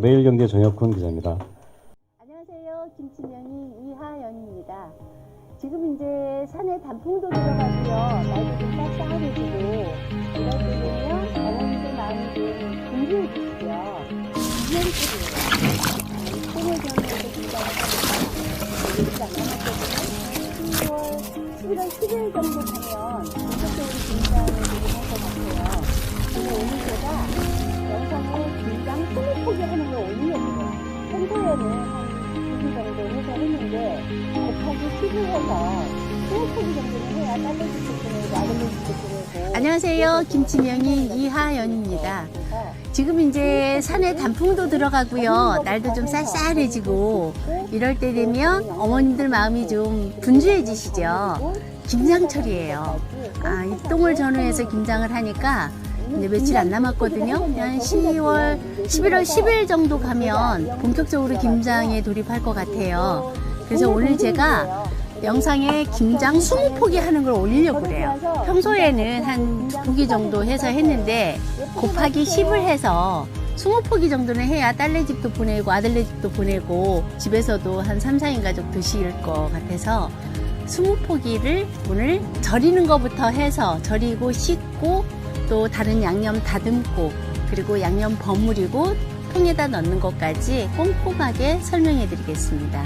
매일경제 정혁훈 기자입니다. 안녕하세요. 김치명인 이하연입니다. 지금 이제 산에 단풍도 들어가고요. 날도 좀 쌀쌀해지고 이럴 때 되면 어머니들 마음이 좀 분주해지시죠. 이년들이에요. 콩을 전해서 긴장을 하니까 일찍 안 남았거든요. 11월 10일 정도 되면 본격적으로 긴장을 좀 할 것 같아요. 근데 오늘 제가 영상에 긴장 20포기 하는 걸 올리려고요. 평소에는 한 2주 정도 해서 했는데 곱하기 10을 해서 20포기 정도는 해야 딸내집도 보내고 아들내집도 보내고. 안녕하세요. 김치명인 이하연입니다. 지금 이제 산에 단풍도 들어가고요. 날도 좀 쌀쌀해지고 이럴 때 되면 어머님들 마음이 좀 분주해지시죠. 김장철이에요. 이 똥을 전후해서 김장을 하니까 이제 며칠 안 남았거든요. 한 11월 10일 정도 가면 본격적으로 김장에 돌입할 것 같아요. 그래서 오늘 제가 영상에 김장 20포기 하는 걸 올리려고 그래요. 평소에는 한 2포기 정도 해서 했는데 곱하기 10을 해서 20포기 정도는 해야 딸네 집도 보내고 아들네 집도 보내고 집에서도 한 3, 4인 가족 드실 것 같아서 20포기를 오늘 절이는 것부터 해서 절이고 씻고 또 다른 양념 다듬고 그리고 양념 버무리고 통에다 넣는 것까지 꼼꼼하게 설명해 드리겠습니다.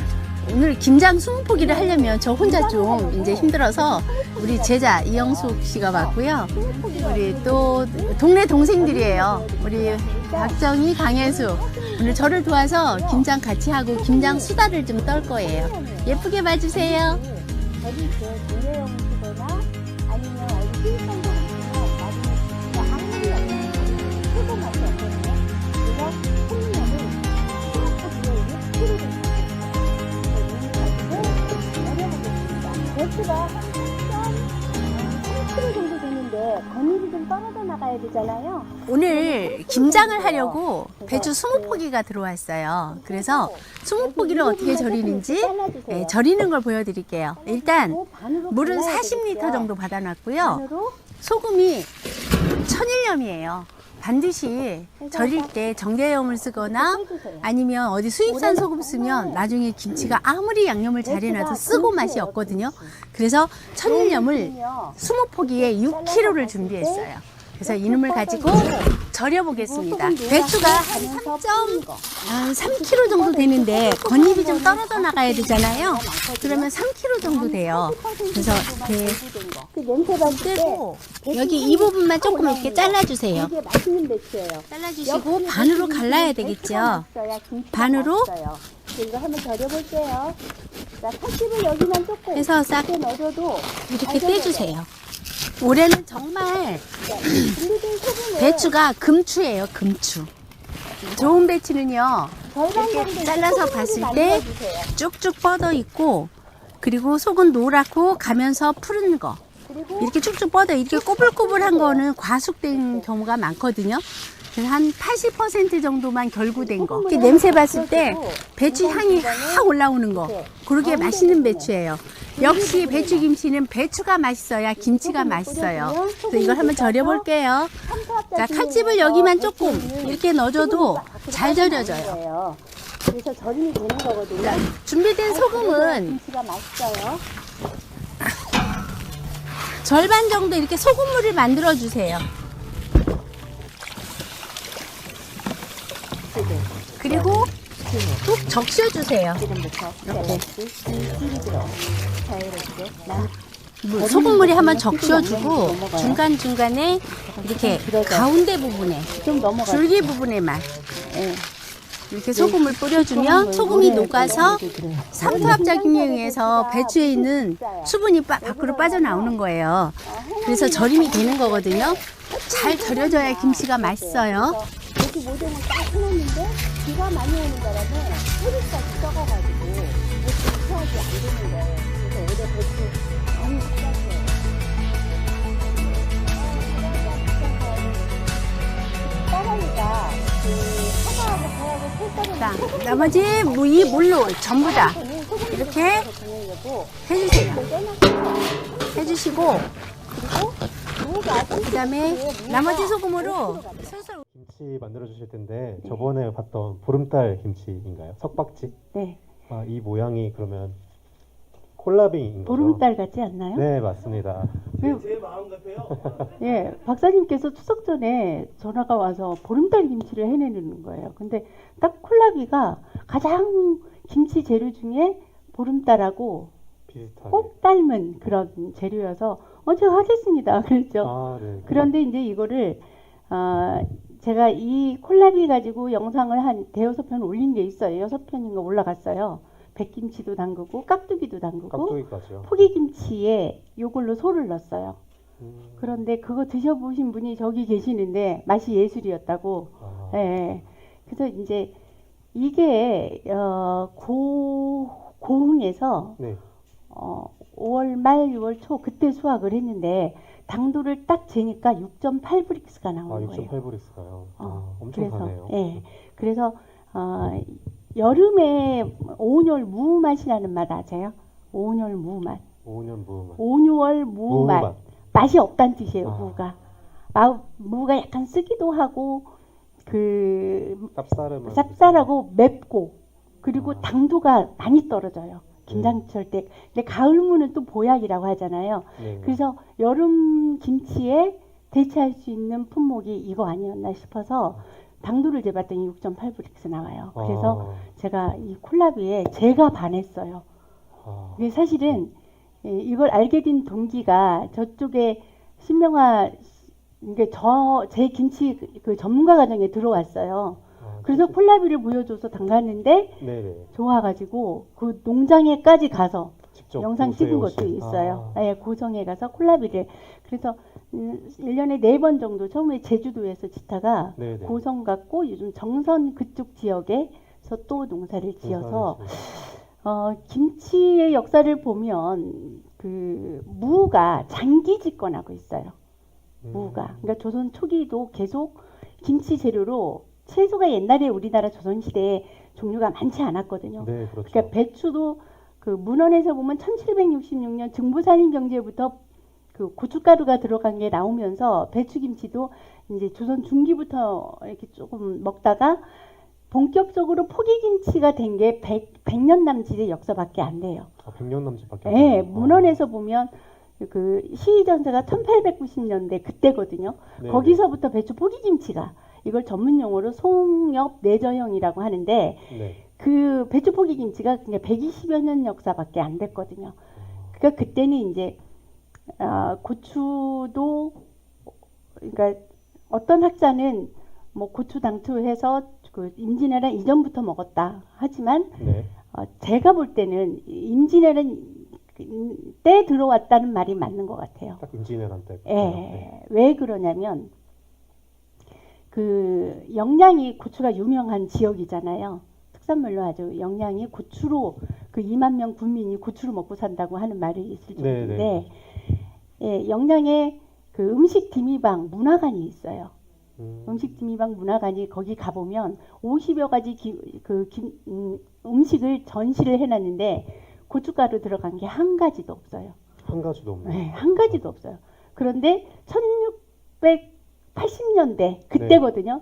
오늘 김장 20포기를 하려면 저 혼자 좀 이제 힘들어서 우리 제자 이영숙 씨가 왔고요. 우리 또 동네 동생들이에요. 우리 박정희, 강혜수. 오늘 저를 도와서 김장 같이 하고 김장 수다를 좀 떨 거예요. 예쁘게 봐주세요. 아니면 어디 수입산도 배추가 3kg 정도 되는데 건일이 좀 떨어져 나가야 되잖아요. 오늘 김장을 하려고 배추 20포기가 들어왔어요. 그래서 20포기를 어떻게 절이는지 절이는 걸 보여드릴게요. 일단 물은 40리터 정도 받아놨고요. 소금이 천일염이에요. 반드시 절일 때 정제염을 쓰거나 아니면 어디 수입산 소금 쓰면 나중에 김치가 아무리 양념을 잘 해놔도 쓰고 맛이 없거든요. 그래서 천일염을 20포기에 6kg를 준비했어요. 그래서 이놈을 가지고 절여보겠습니다. 배추가 한 3kg 정도 되는데 겉잎이 좀 떨어져 나가야 되잖아요. 그러면 3kg 정도 돼요. 그래서 이렇게 떼고 여기 이 부분만 조금 이렇게 잘라주세요. 잘라주시고 반으로 갈라야 되겠죠. 반으로 이거 한번 절여볼게요. 자, 칼집을 여기만 조금 해서 싹 이렇게 떼주세요. 올해는 정말 배추가 금추예요. 금추. 좋은 배추는요 이렇게 잘라서 봤을 때 쭉쭉 뻗어 있고 그리고 속은 노랗고 가면서 푸른 거 이렇게 쭉쭉 뻗어 이렇게 꼬불꼬불한 거는 과숙된 경우가 많거든요. 그래서 한 80% 정도만 결구된 거. 이렇게 냄새 봤을 때 배추 향이 확 올라오는 거. 그렇게 맛있는 배추예요. 역시 배추김치는 배추가 맛있어야 김치가 맛있어요. 그래서 이걸 한번 절여볼게요. 자, 칼집을 여기만 조금 이렇게 넣어줘도 잘 절여져요. 그래서 절임이 되는 거거든요. 자, 준비된 소금은 김치가 맛있어요. 절반 정도 이렇게 소금물을 만들어 주세요. 그리고 뚝 적셔주세요. 이렇게 소금물에 한번 적셔주고 중간중간에 이렇게 가운데 부분에 줄기 부분에만 이렇게 소금을 뿌려주면 소금이 녹아서 삼투압작용에 의해서 배추에 있는 수분이 밖으로 빠져나오는 거예요. 그래서 절임이 되는 거거든요. 잘 절여져야 김치가 맛있어요. 여기 모종을 딱 해놨는데 비가 많이 오는 바람에 뿌리까지 썩어가지고 배추 수확이 안 되는 거예요. 그래서 올해 배추 너무 비쌌어요. 따라니까 사과하고 배하고 콜가루 나머지 이 물로 전부 다 이렇게 해주세요. 해주시고 그리고 그 다음에 나머지 소금으로 슬슬 김치 만들어 주실 텐데 네. 저번에 봤던 보름달 김치인가요? 석박지? 네. 아, 이 모양이 그러면 콜라비인 거죠? 보름달 같지 않나요? 네, 맞습니다. 제 마음 같아요. 예, 박사님께서 추석 전에 전화가 와서 보름달 김치를 해내는 거예요. 근데 딱 콜라비가 가장 김치 재료 중에 보름달하고 비슷하게. 꼭 닮은 그런 재료여서 제가 하겠습니다. 그랬죠. 아, 네. 그런데 이제 이거를 제가 이 콜라비 가지고 영상을 한 대여섯 편 올린 게 있어요. 여섯 편인가 올라갔어요. 백김치도 담그고 깍두기도 담그고 깍두기까지요. 포기김치에 요걸로 소를 넣었어요. 음, 그런데 그거 드셔보신 분이 저기 계시는데 맛이 예술이었다고. 아, 예. 그래서 이제 이게 고흥에서 네. 5월 말 6월 초 그때 수확을 했는데 당도를 딱 재니까 6.8브릭스가 아, 나오는 거예요. 6.8브릭스가요. 엄청 그래서 가네요. 예. 그래서 여름에 오운열 무맛이라는 맛 아세요? 오운열 무맛. 5년 무만. 오운월 무맛. 무맛. 맛이 없다는 뜻이에요. 아. 무가. 무가 약간 쓰기도 하고 그 쌉쌀하고 맵고 그리고 당도가 많이 떨어져요. 김장철 때. 근데 가을 무는 또 보약이라고 하잖아요. 네. 그래서 여름 김치에 대체할 수 있는 품목이 이거 아니었나 싶어서 당도를 재봤더니 6.8브릭스 나와요. 그래서 제가 이 콜라비에 제가 반했어요. 근데 사실은 이걸 알게 된 동기가 저쪽에 신명화 이게 제 김치 그 전문가 과정에 들어왔어요. 그래서 콜라비를 보여줘서 담갔는데 네네. 좋아가지고 그 농장에까지 가서 직접 영상 찍은 고수해 것도 오신. 있어요. 예, 고성에 가서 콜라비를 그래서 1년에 4번 정도 처음에 제주도에서 짓다가 네네. 고성 갔고 요즘 정선 그쪽 지역에서 또 농사를 지어서 김치의 역사를 보면 그 무가 장기 집권하고 있어요. 무가. 그러니까 조선 초기도 계속 김치 재료로 채소가 옛날에 우리나라 조선 시대에 종류가 많지 않았거든요. 네, 그렇죠. 그러니까 배추도 그 문헌에서 보면 1766년 증부살인 경제부터 그 고춧가루가 들어간 게 나오면서 배추김치도 이제 조선 중기부터 이렇게 조금 먹다가 본격적으로 포기김치가 된 게 100년 남짓의 역사밖에 안 돼요. 100년 남짓밖에. 네, 문헌에서 보면 그 시의전세가 1890년대 그때거든요. 네. 거기서부터 배추 포기김치가 이걸 전문 용어로 송엽 내저형이라고 하는데 네. 그 배추 포기김치가 그냥 120여 년 역사밖에 안 됐거든요. 그러니까 그때는 이제 고추도 그러니까 어떤 학자는 뭐 고추 당투해서 그 임진왜란 이전부터 먹었다 하지만 네. 제가 볼 때는 임진왜란 때 들어왔다는 말이 맞는 것 같아요. 딱 임진왜란 때. 예. 왜 그러냐면 그 영양이 고추가 유명한 지역이잖아요. 특산물로 아주 영양이 고추로 그 2만 명 국민이 고추로 먹고 산다고 하는 말이 있을 정도인데 네. 예, 영양에 그 음식 디미방 문화관이 있어요. 음식 디미방 문화관이 거기 가보면 50여 가지 음식을 전시를 해놨는데 고춧가루 들어간 게 한 가지도 없어요. 한 가지도 없네요. 네, 한 가지도 없어요. 그런데 1680년대 그때거든요.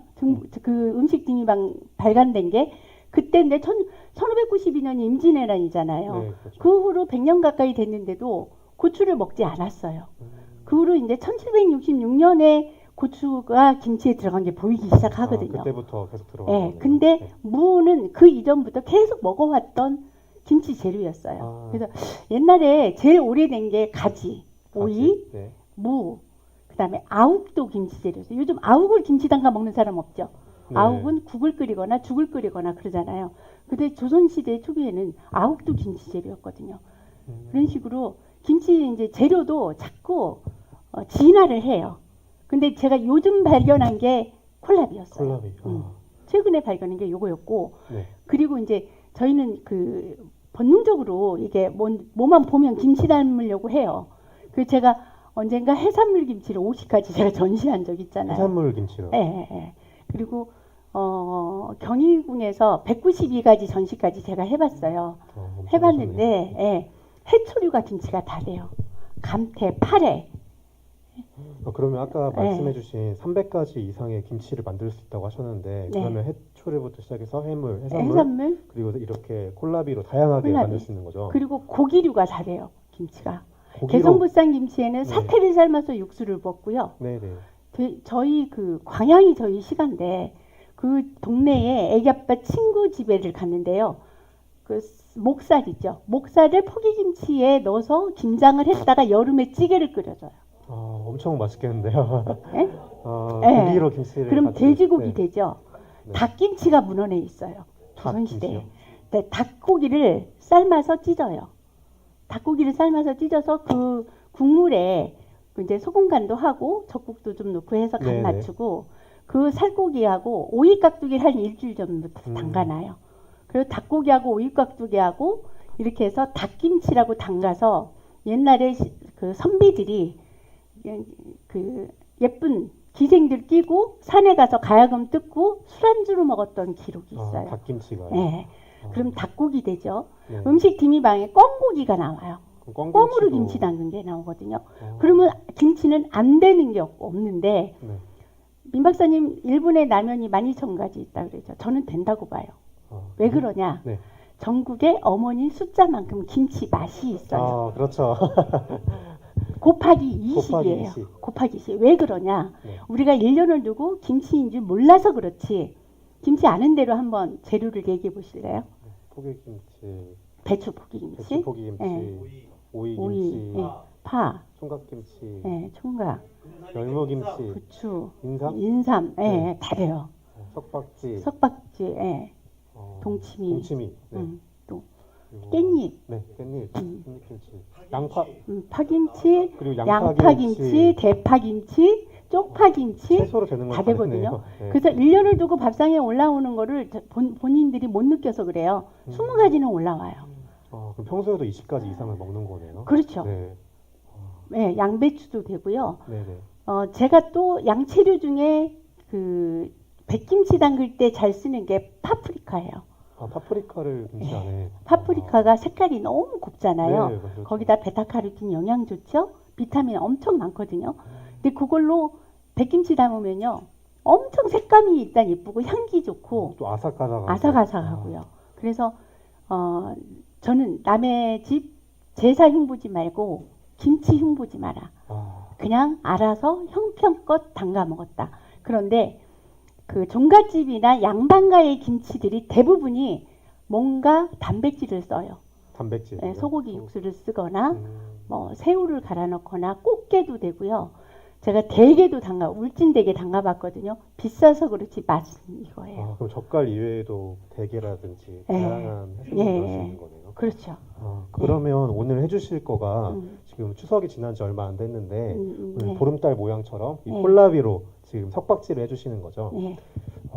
그 음식 디미방 발간된 게 그때인데 1592년이 임진왜란이잖아요. 네, 그렇죠. 그 후로 100년 가까이 됐는데도 고추를 먹지 않았어요. 그 후로 이제 1766년에 고추가 김치에 들어간 게 보이기 시작하거든요. 그때부터 계속 들어간 거네요. 근데 네. 무는 그 이전부터 계속 먹어왔던 김치 재료였어요. 그래서 옛날에 제일 오래된 게 가지, 오이, 네. 무, 그다음에 아욱도 김치 재료였어요. 요즘 아욱을 김치 담가 먹는 사람 없죠. 네. 아욱은 국을 끓이거나 죽을 끓이거나 그러잖아요. 근데 조선시대 초기에는 아욱도 김치 재료였거든요. 그런 식으로 김치 이제 재료도 자꾸 진화를 해요. 근데 제가 요즘 발견한 게 콜라비였어요. 콜라비. 최근에 발견한 게 요거였고, 네. 그리고 이제 저희는 그 본능적으로 이게 뭐만 보면 김치 닮으려고 해요. 그 제가 언젠가 해산물 김치를 50가지 제가 전시한 적 있잖아요. 해산물 김치요. 예. 그리고 경희궁에서 192가지 전시까지 제가 해봤어요. 해봤는데 해초류가 김치가 다 돼요. 감태, 파래. 그러면 아까 네. 말씀해주신 300가지 이상의 김치를 만들 수 있다고 하셨는데 네. 그러면 해초류부터 시작해서 해물, 해산물, 해산물 그리고 이렇게 콜라비로 다양하게 콜라비. 만들 수 있는 거죠. 그리고 고기류가 잘해요. 김치가. 고기로- 개성부산 김치에는 네. 사태를 삶아서 육수를 볶고요. 네네. 저희 그 광양이 저희 시간데 그 동네에 애기 아빠 친구 집에를 갔는데요. 그 목살이죠. 목살을 포기김치에 넣어서 김장을 했다가 여름에 찌개를 끓여줘요. 엄청 맛있겠는데요. 네? 아, 고기로 김치를 그럼 같이- 돼지고기 네. 되죠. 네. 닭김치가 문헌에 있어요. 조선시대에. 닭김치요? 네, 닭고기를 삶아서 찢어요. 닭고기를 삶아서 찢어서 그 국물에 그 이제 소금 간도 하고 젓국도 좀 넣고 해서 간 네네. 맞추고 그 살코기하고 오이 깍두기를 한 일주일 전부터 담가놔요. 그리고 닭고기하고 오이 깍두기하고 이렇게 해서 닭김치라고 담가서 옛날에 그 선비들이 그 예쁜 기생들 끼고 산에 가서 가야금 뜯고 술안주로 먹었던 기록이 있어요. 닭김치가. 네. 그럼 닭고기 되죠. 네. 음식 디미방에 꿩고기가 나와요. 그럼 꿩으로 꿩김치도- 김치 담근 게 나오거든요. 어, 그러면 김치는 안 되는 게 없는데 네. 민 박사님 일본에 라면이 12,000가지 있다 그러죠. 저는 된다고 봐요. 왜 그러냐? 네. 전국에 어머니 숫자만큼 김치 맛이 있어요. 그렇죠. 곱하기 곱하기 20이에요. 20. 곱하기 20. 왜 그러냐? 네. 우리가 1년을 두고 김치인 줄 몰라서 그렇지. 김치 아는 대로 한번 재료를 얘기해 보실래요? 포기김치, 배추 포기김치, 배추 포기김치, 네. 오이 오이, 김치, 네. 파, 총각김치, 총각, 열무김치, 부추, 인삼, 인삼, 네. 다 돼요. 석박지, 석박지, 동치미, 동치미, 네. 또 그리고- 깻잎, 네, 깻잎, 깻잎김치, 양파, 파김치, 그리고 양파김치, 대파김치, 쪽파김치 채소로 되는 다 건 되거든요. 네. 그래서 1년을 두고 밥상에 올라오는 거를 본인들이 못 느껴서 그래요. 20가지는 올라와요. 그럼 평소에도 20가지 이상을 먹는 거네요. 그렇죠. 네, 네, 양배추도 되고요. 네, 네. 제가 또 양채류 중에 그 백김치 담글 때 잘 쓰는 게 파프리카예요. 파프리카를 김치 안에. 파프리카가 색깔이 너무 곱잖아요. 네, 그렇죠. 거기다 베타카로틴 영양 좋죠. 비타민 엄청 많거든요. 근데 그걸로 백김치 담으면요. 엄청 색감이 일단 예쁘고 향기 좋고 또 아삭아삭하고. 아삭아삭하고요. 그래서 저는 남의 집 제사 흉보지 말고 김치 흉보지 마라. 그냥 알아서 형편껏 담가 먹었다. 그런데 그 종갓집이나 양반가의 김치들이 대부분이 뭔가 단백질을 써요. 단백질. 네, 소고기 육수를 쓰거나 음, 뭐 새우를 갈아 넣거나 꽃게도 되고요. 제가 대게도 울진대게 담가봤거든요. 비싸서 그렇지 맛은 이거예요. 그럼 젓갈 이외에도 대게라든지 네. 다양한 해산물 예. 넣을 수 있는 거네요. 그렇죠. 그러면 오늘 해주실 거가 음. 지금 추석이 지난 지 얼마 안 됐는데 오늘 네. 보름달 모양처럼 이 네. 콜라비로 지금 석박지를 해주시는 거죠. 네.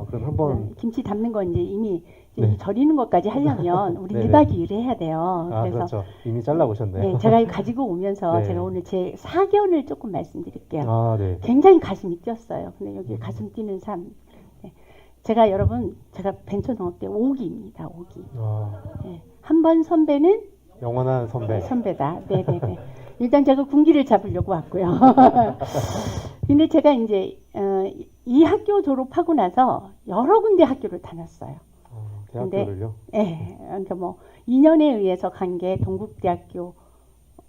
그럼 한번 김치 담는 건 이제 이미 네. 절이는 것까지 하려면 우리 네네. 1박 2일 해야 돼요. 그래서 그렇죠. 이미 잘라 오셨네요. 네, 제가 가지고 오면서 네. 제가 오늘 제 사견을 조금 말씀드릴게요. 네. 굉장히 가슴이 뛰었어요. 근데 여기 가슴 뛰는 삶. 네. 제가 벤처농업대 5기입니다. 5기. 네. 한 번 선배는 영원한 선배. 선배다. 네네네. 일단 제가 군기를 잡으려고 왔고요. 근데 제가 이제 이 학교 졸업하고 나서 여러 군데 학교를 다녔어요. 대학교를요? 네. 그러니까 뭐 2년에 의해서 간 게 동국대학교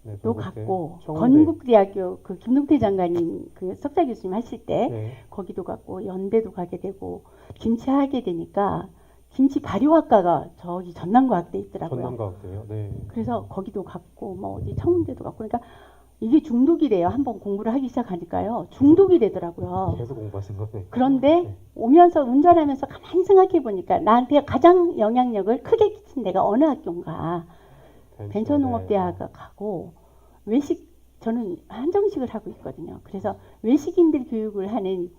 네, 또 동국대, 갔고 청운대. 건국대학교 그 김동태 장관님 그 석사 교수님 하실 때 네. 거기도 갔고 연대도 가게 되고 김치 하게 되니까 김치 발효학과가 저기 전남과학대에 있더라고요. 전남과학대요. 네. 그래서 거기도 갔고 뭐 어디 청운대도 갔고 그러니까 이게 중독이래요. 한번 공부를 하기 시작하니까요. 중독이 되더라고요. 계속 공부하신 거네. 그런데 네. 오면서 운전하면서 가만히 생각해 보니까 나한테 가장 영향력을 크게 끼친 데가 어느 학교인가. 벤처농업대학 가고 저는 한정식을 하고 있거든요. 그래서 외식인들 교육을 하는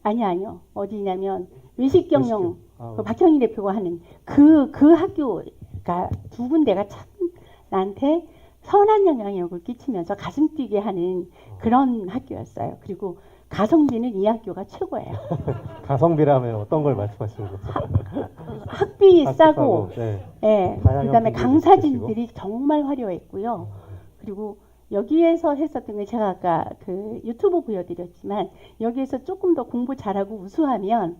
아니요. 어디냐면 외식경영 그 박형희 대표가 하는 그 학교가 두 군데가 참 나한테 선한 영향력을 끼치면서 가슴 뛰게 하는 그런 학교였어요. 그리고 가성비는 이 학교가 최고예요. 가성비라면 어떤 걸 말씀하시는 거죠? 학비 싸고, 네. 예. 그다음에 분들이 강사진들이 정말 화려했고요. 그리고 여기에서 했었던 게 제가 아까 그 유튜브 보여드렸지만 여기에서 조금 더 공부 잘하고 우수하면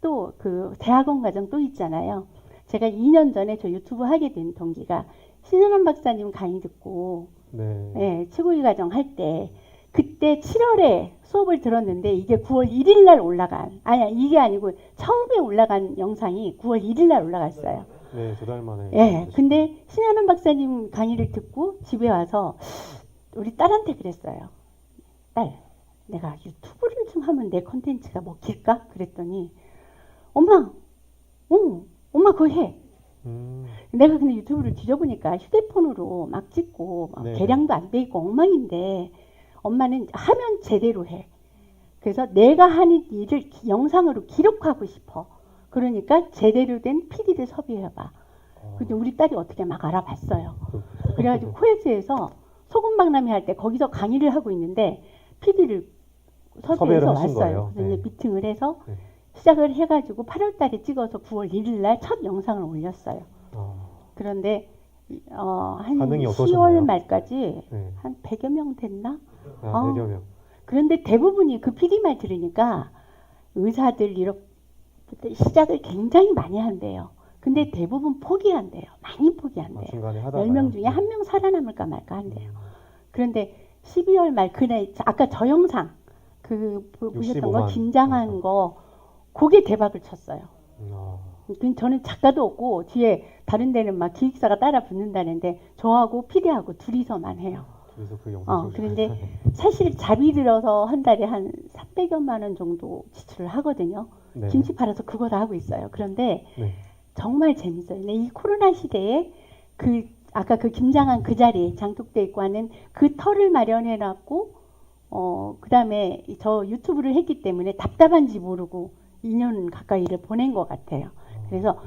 또 그 대학원 과정 또 있잖아요. 제가 2년 전에 저 유튜브 하게 된 동기가 신현원 박사님 강의 듣고 네. 예, 최고위 과정 할 때 그때 7월에 수업을 들었는데 이게 9월 1일 날 올라간 아니야 이게 아니고 처음에 올라간 영상이 9월 1일 날 올라갔어요. 네, 2달 만에. 예, 근데 신현원 박사님 강의를 듣고 집에 와서 우리 딸한테 그랬어요. 딸, 내가 유튜브를 좀 하면 내 컨텐츠가 먹힐까? 그랬더니 엄마, 엄마 그거 해. 내가 근데 유튜브를 뒤져보니까 휴대폰으로 막 찍고 막 네. 계량도 안 돼 있고 엉망인데 엄마는 하면 제대로 해. 그래서 내가 하는 일을 영상으로 기록하고 싶어. 그러니까 제대로 된 PD를 섭외해봐. 근데 우리 딸이 어떻게 막 알아봤어요. 그래가지고 코엑스에서 소금박람회 할 때 거기서 강의를 하고 있는데 PD를 섭외해서 섭외를 하신 왔어요. 거예요? 그래서 네. 이제 미팅을 해서 네. 시작을 해가지고 8월 달에 찍어서 9월 1일 날 첫 영상을 올렸어요. 그런데 한 반응이 10월 어떠셨나요? 말까지 네. 한 100여 명 됐나? 아, 어. 100여 명. 그런데 대부분이 그 PD 말 들으니까 의사들 이렇게 시작을 굉장히 많이 한대요. 근데 대부분 포기한대요. 많이 포기한대요. 중간에 하다가 10명 중에 한 명 살아남을까 말까 한대요. 그런데 12월 말 그날 아까 저 영상 그 보셨던 거 65만 김장한 영상. 거 그게 대박을 쳤어요. 아, 저는 작가도 없고 뒤에 다른 데는 막 기획사가 따라 붙는다는데 저하고 PD하고 둘이서만 해요. 그래서 그 영상 그런데 사실 자비 들어서 한 달에 한 300여만 원 정도 지출을 하거든요. 네. 김치 팔아서 그거 다 하고 있어요. 그런데 네. 정말 재밌어요. 근데 이 코로나 시대에 그 아까 그 김장한 그 자리 장독대 있고 하는 그 터를 마련해 놨고 그다음에 저 유튜브를 했기 때문에 답답한지 모르고 2년 가까이를 보낸 것 같아요. 그래서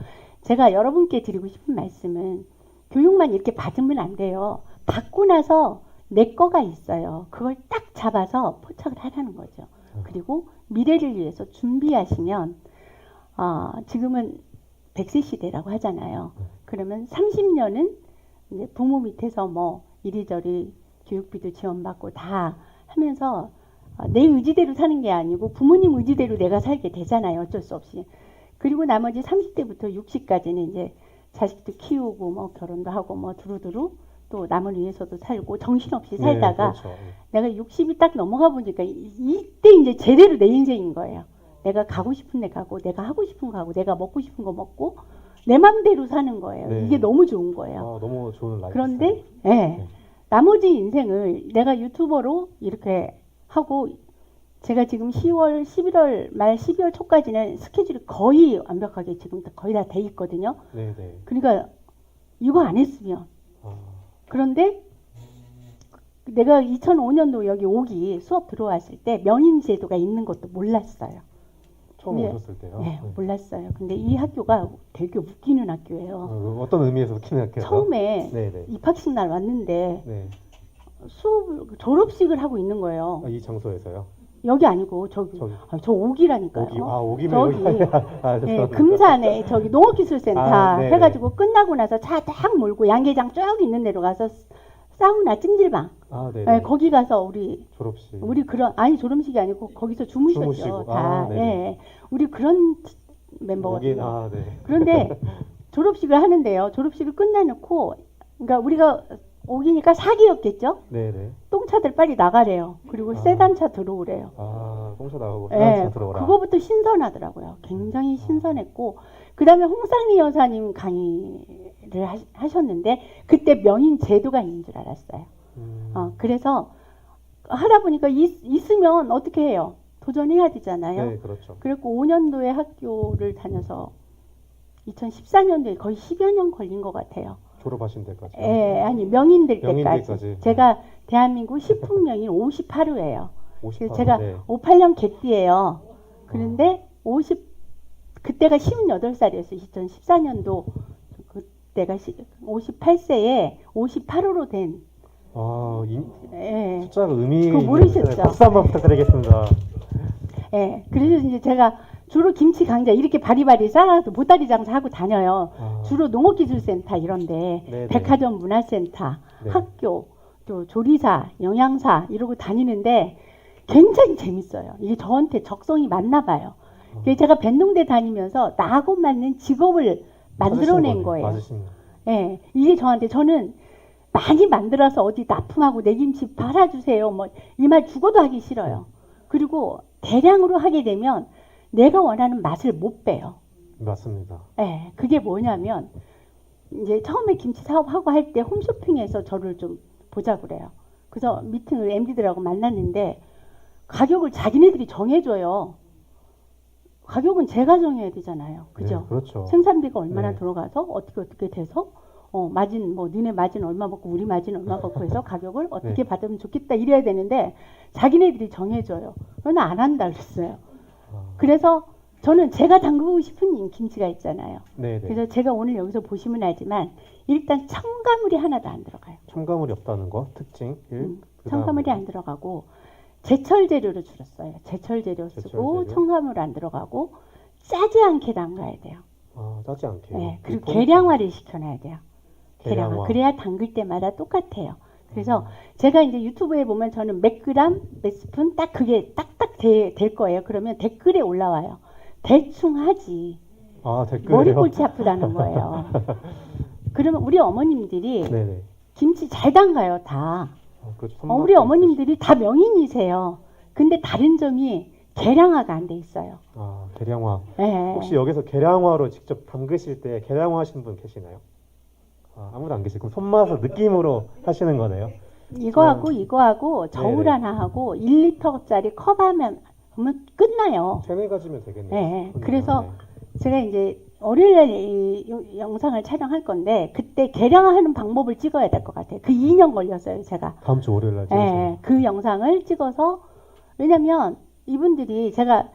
제가 여러분께 드리고 싶은 말씀은 교육만 이렇게 받으면 안 돼요. 받고 나서 내 거가 있어요. 그걸 딱 잡아서 포착을 하라는 거죠. 그리고 미래를 위해서 준비하시면 지금은 100세 시대라고 하잖아요. 그러면 30년은 이제 부모 밑에서 뭐 이리저리 교육비도 지원받고 다 하면서 내 의지대로 사는 게 아니고 부모님 의지대로 내가 살게 되잖아요. 어쩔 수 없이. 그리고 나머지 30대부터 60까지는 이제 자식도 키우고 뭐 결혼도 하고 뭐 두루두루 또 남을 위해서도 살고 정신없이 살다가 네, 그렇죠. 내가 60이 딱 넘어가 보니까 이때 이제 제대로 내 인생인 거예요. 내가 가고 싶은 데 가고 내가 하고 싶은 거 하고 내가 먹고 싶은 거 먹고 내 맘대로 사는 거예요. 네. 이게 너무 좋은 거예요. 너무 좋은 라이프. 그런데 스타일. 나머지 인생을 내가 유튜버로 이렇게 하고 제가 지금 10월, 11월 말 12월 초까지는 스케줄이 거의 완벽하게 지금 거의 다 돼 있거든요. 네, 네. 그러니까 이거 안 했으면 아, 그런데 내가 2005년도 여기 오기 수업 들어왔을 때 명인 제도가 있는 것도 몰랐어요. 처음 네. 오셨을 때요. 네, 몰랐어요. 근데 이 학교가 되게 웃기는 학교예요. 어떤 의미에서 웃기는 학교요? 처음에 네, 네. 입학식 날 왔는데 네. 수업 졸업식을 하고 있는 거예요. 이 장소에서요. 여기 아니고 저기 저기. 저 오기라니까요. 오기면 저기 여기. 예, 금산에 저기 농업기술센터 네네. 해가지고 끝나고 나서 차 딱 몰고 양계장 쭉 있는 데로 가서 사우나 찜질방 네. 예, 거기 가서 우리 졸업식. 그런 아니 졸업식이 아니고 거기서 주무셨죠. 주무시고. 다 네네. 예, 우리 그런 멤버거든요. 네. 그런데 졸업식을 하는데요. 졸업식을 끝내놓고 그러니까 우리가 오기니까 사기였겠죠. 네, 네. 똥차들 빨리 나가래요. 그리고 세단차 들어오래요. 똥차 나가고 예, 세단차 들어오라. 그거부터 신선하더라고요. 굉장히 신선했고 그 다음에 홍상미 여사님 강의를 하셨는데 그때 명인 제도가 있는 줄 알았어요. 그래서 하다 보니까 있으면 어떻게 해요? 도전해야 되잖아요. 네, 그렇죠. 그리고 5년도에 학교를 다녀서 2014년도에 거의 10여 년 걸린 것 같아요. 졸업하신 데까지. 예, 아니 명인될 명인 때까지. 때까지. 제가 대한민국 식품명인 58호예요. 58. 제가 네. 58년 개띠예요. 그런데 그때가 58살이었어요. 2014년도 그때가 58세에 58호로 된. 숫자가 의미. 그거 모르셨죠? 박수 한번 부탁드리겠습니다. 예, 그래서 이제 제가 주로 김치 강좌 이렇게 바리바리 싸서 보따리 장사 하고 다녀요. 주로 농업기술센터 이런데 네네. 백화점 문화센터, 네. 학교 또 조리사, 영양사 이러고 다니는데 굉장히 재밌어요. 이게 저한테 적성이 맞나 봐요. 그래서 제가 밴농대 다니면서 나하고 맞는 직업을 만들어낸 거예요. 맞으신 거예요. 예, 이게 저는 많이 만들어서 어디 납품하고 내 김치 팔아주세요. 뭐 이 말 죽어도 하기 싫어요. 그리고 대량으로 하게 되면 내가 원하는 맛을 못 빼요. 맞습니다. 예, 그게 뭐냐면 이제 처음에 김치 사업하고 할 때 홈쇼핑에서 저를 좀 보자 그래요. 그래서 미팅을 MD들하고 만났는데 가격을 자기네들이 정해줘요. 가격은 제가 정해야 되잖아요. 그죠? 네, 그렇죠. 생산비가 얼마나 네. 들어가서 어떻게 돼서 마진 뭐 너네 마진 얼마 받고 우리 마진 얼마 받고 해서 가격을 어떻게 받으면 좋겠다 이래야 되는데 자기네들이 정해줘요. 저는 안 한다 그랬어요. 그래서 저는 제가 담그고 싶은 김치가 있잖아요. 네, 네. 그래서 제가 오늘 여기서 보시면 알지만 일단 첨가물이 하나도 안 들어가요. 첨가물이 없다는 거 특징 1. 첨가물이 안 들어가고 제철 재료로 줄였어요. 제철 재료 쓰고 제철 재료? 첨가물 안 들어가고 짜지 않게 담가야 돼요. 아, 짜지 않게. 네, 그리고 계량화를 시켜놔야 돼요. 계량화. 계량화. 그래야 담글 때마다 똑같아요. 그래서 제가 이제 유튜브에 보면 저는 몇 그램, 몇 스푼 딱 그게 딱딱 될 거예요. 그러면 댓글에 올라와요. 대충 하지. 아, 댓글이요? 머리 골치 아프다는 거예요. 그러면 우리 어머님들이 네네. 김치 잘 담가요, 다. 그렇죠. 우리 어머님들이 다 명인이세요. 근데 다른 점이 계량화가 안 돼 있어요. 아, 계량화. 네. 혹시 여기서 계량화로 직접 담그실 때 계량화 하신 분 계시나요? 아, 아무도 안 계시고 손맛으로 느낌으로 하시는 거네요. 이거하고 저울 네네. 하나 하고 1리터짜리 컵 하면 끝나요. 세네 가지면 되겠네요. 네. 그러면, 그래서 네. 제가 이제 월요일날 이 영상을 촬영할 건데 그때 계량하는 방법을 찍어야 될 것 같아요. 그 2년 걸렸어요, 제가. 다음 주 월요일 날 네, 그 영상을 찍어서 왜냐면 이분들이 제가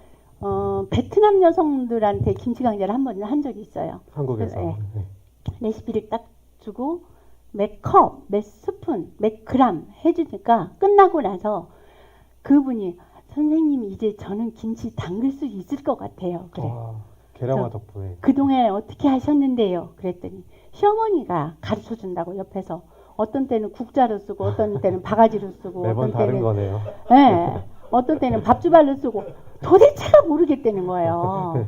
베트남 여성들한테 김치 강좌를 한 번 한 적이 있어요. 한국에서. 네. 네. 레시피를 딱 주고 몇 컵, 몇 스푼, 몇 그램 해주니까 끝나고 나서 그분이 선생님 이제 저는 김치 담글 수 있을 것 같아요. 그래. 아, 계량화 그래서 덕분에. 그동안 어떻게 하셨는데요? 그랬더니 시어머니가 가르쳐 준다고 옆에서 어떤 때는 국자로 쓰고 어떤 때는 바가지로 쓰고 매번 어떤 다른 때는 거네요. 네, 어떤 때는 밥주발로 쓰고 도대체가 모르겠다는 거예요.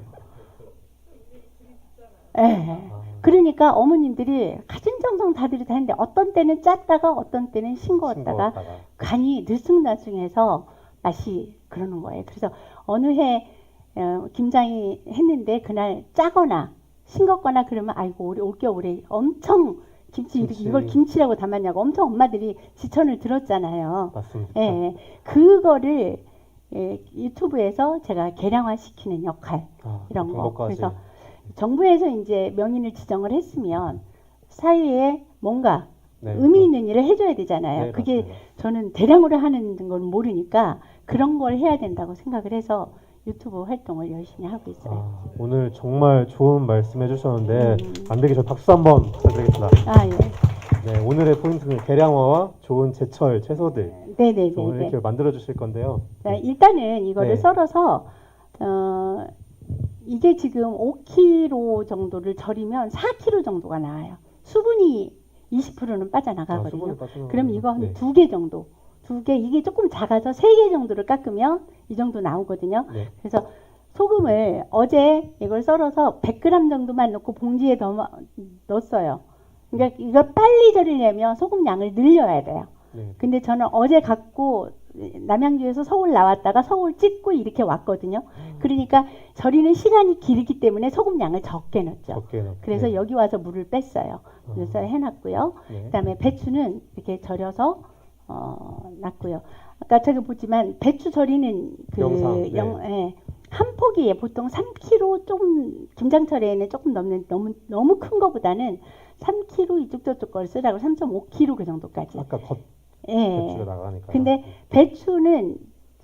네. 그러니까 어머님들이 가진 정성 다들이 다 했는데 어떤 때는 짰다가 어떤 때는 싱거웠다가 간이 들쑥날쑥해서 맛이 그러는 거예요. 그래서 어느 해 김장이 했는데 그날 짜거나 싱겁거나 그러면 아이고 우리 올겨울에 엄청 이걸 김치라고 담았냐고 엄청 엄마들이 지천을 들었잖아요. 맞습니다. 예, 그거를 유튜브에서 제가 계량화 시키는 역할 이런 거. 그래서 정부에서 이제 명인을 지정을 했으면 사회에 뭔가 네, 의미 있는 일을 해줘야 되잖아요. 네, 그게 맞습니다. 저는 대량으로 하는 건 모르니까 그런 걸 해야 된다고 생각을 해서 유튜브 활동을 열심히 하고 있어요. 아, 오늘 정말 좋은 말씀 해주셨는데 안 되게 저 박수 한번 부탁드리겠습니다. 아, 예. 네, 오늘의 포인트는 계량화와 좋은 제철 채소들 네네네. 오늘 이렇게 만들어 주실 건데요. 자, 일단은 이거를 네. 썰어서 이게 지금 5kg 정도를 절이면 4kg 정도가 나와요. 수분이 20%는 빠져나가거든요. 수분이 빠져나가요. 그럼 이거 한 네. 2개 정도. 2개, 이게 조금 작아서 3개 정도를 깎으면 이 정도 나오거든요. 네. 그래서 소금을 어제 이걸 썰어서 100g 정도만 넣고 봉지에 넣었어요. 그러니까 이걸 빨리 절이려면 소금 양을 늘려야 돼요. 네. 근데 저는 어제 갖고 남양주에서 서울 나왔다가 서울 찍고 이렇게 왔거든요. 그러니까 절이는 시간이 길기 때문에 소금 양을 적게 넣었죠. 적게 넣고. 그래서 네. 여기 와서 물을 뺐어요. 그래서 해놨고요. 네. 그다음에 배추는 이렇게 절여서 놨고요. 아까 제가 보지만 배추 절이는 그 영상, 네. 한 포기에 보통 3kg 좀 김장철에는 조금 넘는 너무 큰 거보다는 3kg 이쪽 저쪽 걸 쓰라고 3.5kg 그 정도까지. 아까 겉 예. 배추가 나가니까. 근데 배추는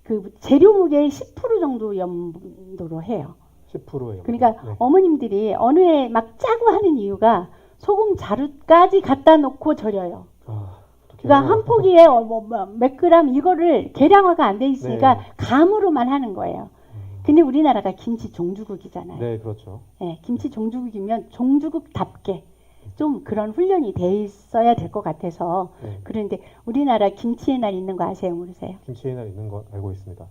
그 재료 무게의 10% 정도 염도로 해요. 10%예요. 그러니까 네. 어머님들이 어느 해 막 짜고 하는 이유가 소금 자루까지 갖다 놓고 절여요. 그러니까 한 포기에 몇 그램 이거를 계량화가 안 돼 있으니까 네. 감으로만 하는 거예요. 근데 우리나라가 김치 종주국이잖아요. 네, 그렇죠. 네, 김치 종주국이면 종주국답게 좀 그런 훈련이 돼 있어야 될 것 같아서 네. 그런데 우리나라 김치의 날 있는 거 아세요? 모르세요? 김치의 날 있는 거 알고 있습니다.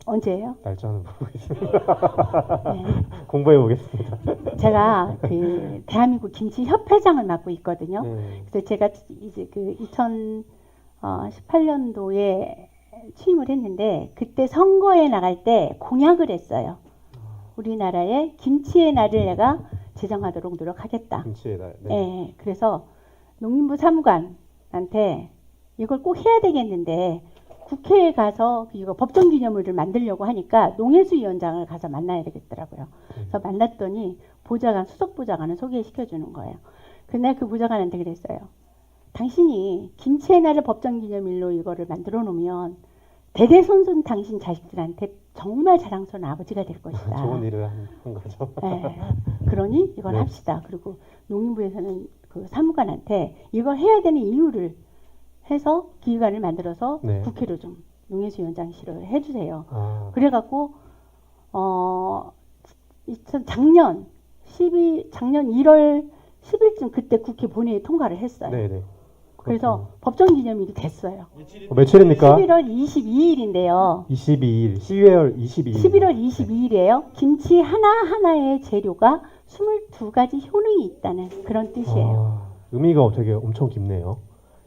언제예요? 날짜는 모르고 있습니다. 네. 공부해 보겠습니다. 제가 그 대한민국 김치 협회장을 맡고 있거든요. 네. 그래서 제가 이제 그 2018년도에 취임을 했는데 그때 선거에 나갈 때 공약을 했어요. 우리나라의 김치의 날을 내가 제정하도록 노력하겠다. 김치의 날. 예, 네. 그래서 농림부 사무관한테 이걸 꼭 해야 되겠는데 국회에 가서 이거 법정기념일을 만들려고 하니까 농해수 위원장을 가서 만나야 되겠더라고요. 그래서 만났더니 보좌관, 수석 보좌관을 소개시켜 주는 거예요. 근데 그 보좌관한테 그랬어요. 당신이 김치의 날을 법정기념일로 이거를 만들어 놓으면 대대손손 당신 자식들한테 정말 자랑스러운 아버지가 될 것이다. 좋은 일을 한 거죠. 네. 그러니 이걸 네. 합시다. 그리고 농림부에서는 그 사무관한테 이걸 해야 되는 이유를 해서 기획안을 만들어서 네. 국회로 좀 농해수위원장실을 해주세요. 아, 그래갖고 작년 1월 10일쯤 그때 국회 본회의 통과를 했어요. 네네. 그래서 법정기념일이 됐어요. 며칠입니까? 11월 22일인데요. 22일, 12월 22일. 11월 22일이에요. 김치 하나하나의 재료가 22가지 효능이 있다는 그런 뜻이에요. 아, 의미가 되게 엄청 깊네요.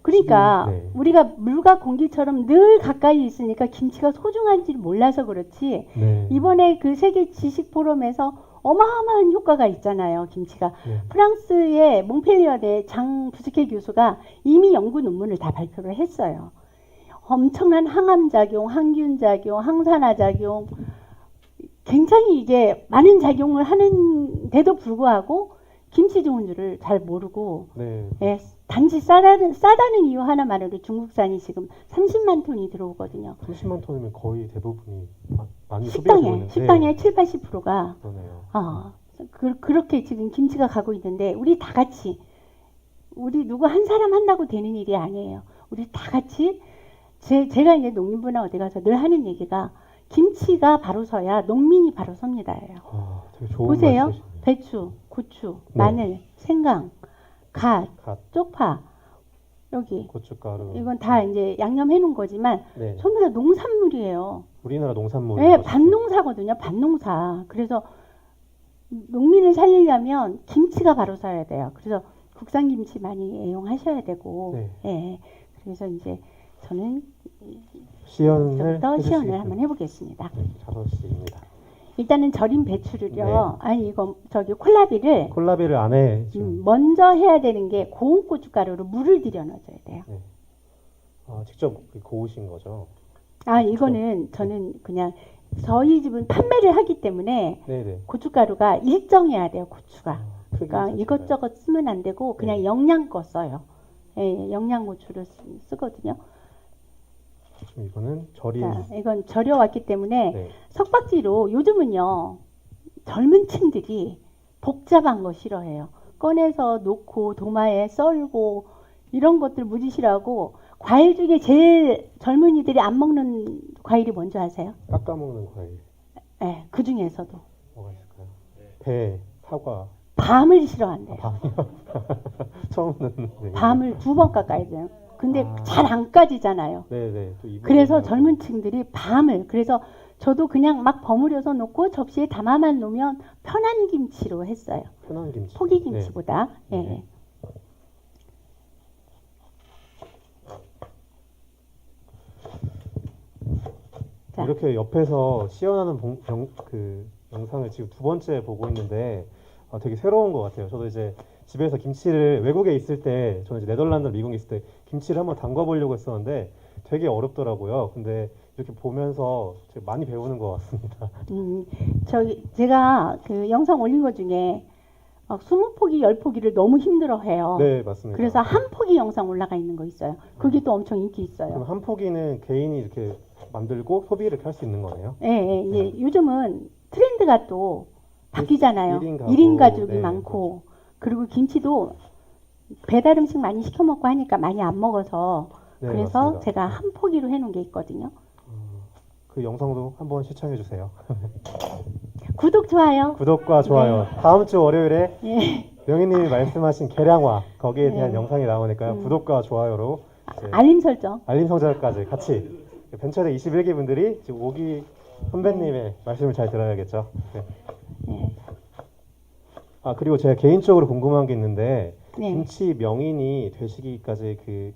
그러니까 네. 우리가 물과 공기처럼 늘 가까이 있으니까 김치가 소중한지를 몰라서 그렇지 네. 이번에 그 세계 지식 포럼에서 어마어마한 효과가 있잖아요. 김치가. 네. 프랑스의 몽펠리어대 장 부스케 교수가 이미 연구 논문을 다 발표를 했어요. 엄청난 항암작용, 항균작용, 항산화작용 굉장히 이게 많은 작용을 하는데도 불구하고 김치 좋은 줄을 잘 모르고 네. 예, 단지 싸다는 이유 하나만으로 중국산이 지금 30만 톤이 들어오거든요. 30만 톤이면 거의 대부분이 많이 소비가 되고 있는데. 식당의 7, 80%가 그러네요. 그렇게 지금 김치가 가고 있는데 우리 다 같이 우리 누구 한 사람 한다고 되는 일이 아니에요. 우리 다 같이 제가 이제 농림부나 어디 가서 늘 하는 얘기가 김치가 바로 서야 농민이 바로 섭니다예요. 아, 되게 좋은 보세요. 말씀이시네요. 배추, 고추, 네. 마늘, 생강, 갓, 갓, 쪽파 여기 고춧가루. 이건 다 이제 양념해 놓은 거지만 네. 전부 다 농산물이에요. 우리나라 농산물. 네, 반농사거든요. 반농사. 그래서 농민을 살리려면 김치가 바로 서야 돼요. 그래서 국산 김치 많이 애용하셔야 되고, 네. 예. 그래서 이제 저는 시연을 부터 시연을 해주시겠군요. 한번 해보겠습니다. 네, 5시입니다. 일단은 절인 배추를요. 네. 아니 이거 저기 콜라비를 콜라비를 안에 지금 먼저 해야 되는 게 고운 고춧가루로 물을 들여 넣어줘야 돼요. 직접 고우신 거죠? 아 이거는 저는 그냥 저희 집은 판매를 하기 때문에 네네. 고춧가루가 일정해야 돼요. 고추가. 크기 그러니까 자체가. 이것저것 쓰면 안 되고 그냥 네. 영양거 써요. 예, 영양고추를 쓰거든요. 지금 이거는 절인. 자, 이건 절여왔기 때문에 네. 석박지로 요즘은요 젊은 층들이 복잡한 거 싫어해요. 꺼내서 놓고 도마에 썰고 이런 것들 무지 싫어하고 과일 중에 제일 젊은이들이 안 먹는 과일이 뭔지 아세요? 깎아먹는 과일 예, 그 중에서도 뭐가 있을까요? 배, 사과. 밤을 싫어한대요. 밤이요? 처음 듣는데. 밤을 2번 깎아야 돼요. 근데 아. 잘 안 까지잖아요. 네네. 또 이 그래서 부분은 젊은 층들이 밤을 그래서 저도 그냥 막 버무려서 놓고 접시에 담아만 놓으면 편한 김치로 했어요. 편한 김치. 포기 김치보다. 네. 예. 네. 자. 이렇게 옆에서 시연하는 그 영상을 지금 2번째 보고 있는데 되게 새로운 것 같아요. 저도 이제 집에서 김치를 외국에 있을 때 저는 이제 네덜란드, 미국에 있을 때 김치를 한번 담가 보려고 했었는데 되게 어렵더라고요. 근데 이렇게 보면서 되게 많이 배우는 것 같습니다. 제가 그 영상 올린 것 중에 20포기, 10포기를 너무 힘들어해요. 네, 맞습니다. 그래서 한 포기 영상 올라가 있는 거 있어요. 그게 또 엄청 인기 그럼 있어요. 한 포기는 개인이 이렇게 만들고 소비를 이렇게 할 수 있는 거네요. 예, 예, 이제 요즘은 트렌드가 또 바뀌잖아요. 1인 가구. 네, 많고 그리고 김치도 배달 음식 많이 시켜 먹고 하니까 많이 안 먹어서 네, 그래서 맞습니다. 제가 한 포기로 해놓은 게 있거든요. 그 영상도 한번 시청해 주세요. 구독, 좋아요. 구독과 좋아요. 다음 주 월요일에 예. 명희님이 말씀하신 계량화 거기에 대한 네. 영상이 나오니까요. 구독과 좋아요로 이제 알림 설정. 알림 설정까지 같이 벤처대 21기 분들이 지금 오기 선배님의 말씀을 잘 들어야겠죠. 네. 네. 아 그리고 제가 개인적으로 궁금한 게 있는데 네. 김치 명인이 되시기까지 그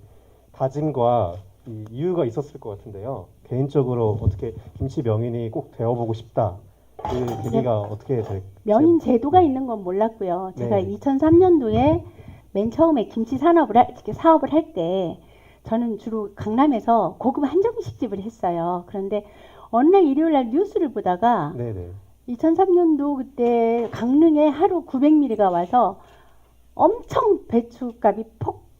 다짐과 이 이유가 있었을 것 같은데요. 개인적으로 어떻게 김치 명인이 꼭 되어보고 싶다. 그 계기가 어떻게 될지. 명인 제도가 있는 건 몰랐고요. 제가 네. 2003년도에 맨 처음에 김치 사업을 할 때 저는 주로 강남에서 고급 한정식집을 했어요. 그런데 어느 날 일요일 날 뉴스를 보다가 네네. 2003년도 그때 강릉에 하루 900mm가 와서 엄청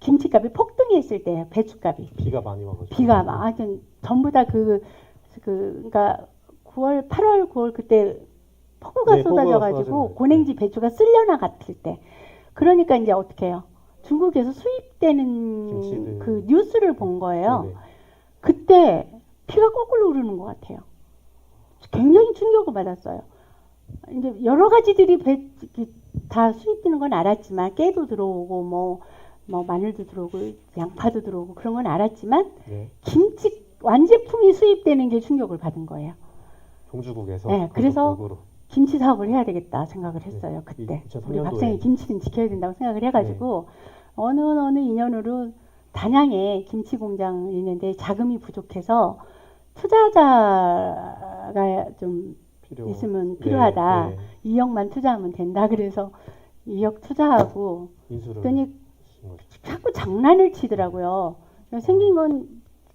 김치값이 폭등했을 때예요. 배추값이. 비가 많이 와가지고. 비가 막 하여튼 전부 다 그러니까 9월, 8월, 9월 그때 폭우가 네, 폭우가 쏟아져가지고 쏟아지는, 고냉지 배추가 쓸려나 갔을 때 그러니까 이제 어떻게 해요? 중국에서 수입되는 김치들. 그 뉴스를 본 거예요. 네네. 그때 피가 거꾸로 오르는 것 같아요. 굉장히 충격을 받았어요. 이제 여러 가지들이 다 수입되는 건 알았지만 깨도 들어오고 뭐 마늘도 들어오고 양파도 들어오고 그런 건 알았지만 네. 김치 완제품이 수입되는 게 충격을 받은 거예요. 종주국에서. 네, 그래서 고속도로로. 김치 사업을 해야 되겠다 생각을 했어요. 네, 그때 2003 우리 년도에. 박사님 김치는 지켜야 된다고 생각을 해가지고 어느 인연으로 단양에 김치 공장이 있는데 자금이 부족해서 투자자가 좀 있으면 필요하다. 네, 네. 2억만 투자하면 된다. 그래서 2억 투자하고 인수를 그랬더니 하신 거죠. 자꾸 장난을 치더라고요. 생긴 건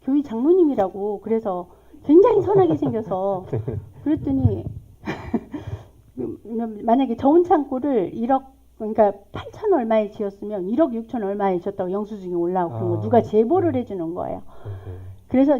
교회 장로님이라고 그래서 굉장히 선하게 생겨서 그랬더니 만약에 저온 창고를 1억 그러니까 8천 얼마에 지었으면 1억 6천 얼마에 지었다고 영수증이 올라오고 그런 거 누가 제보를 해주는 거예요. 네. 그래서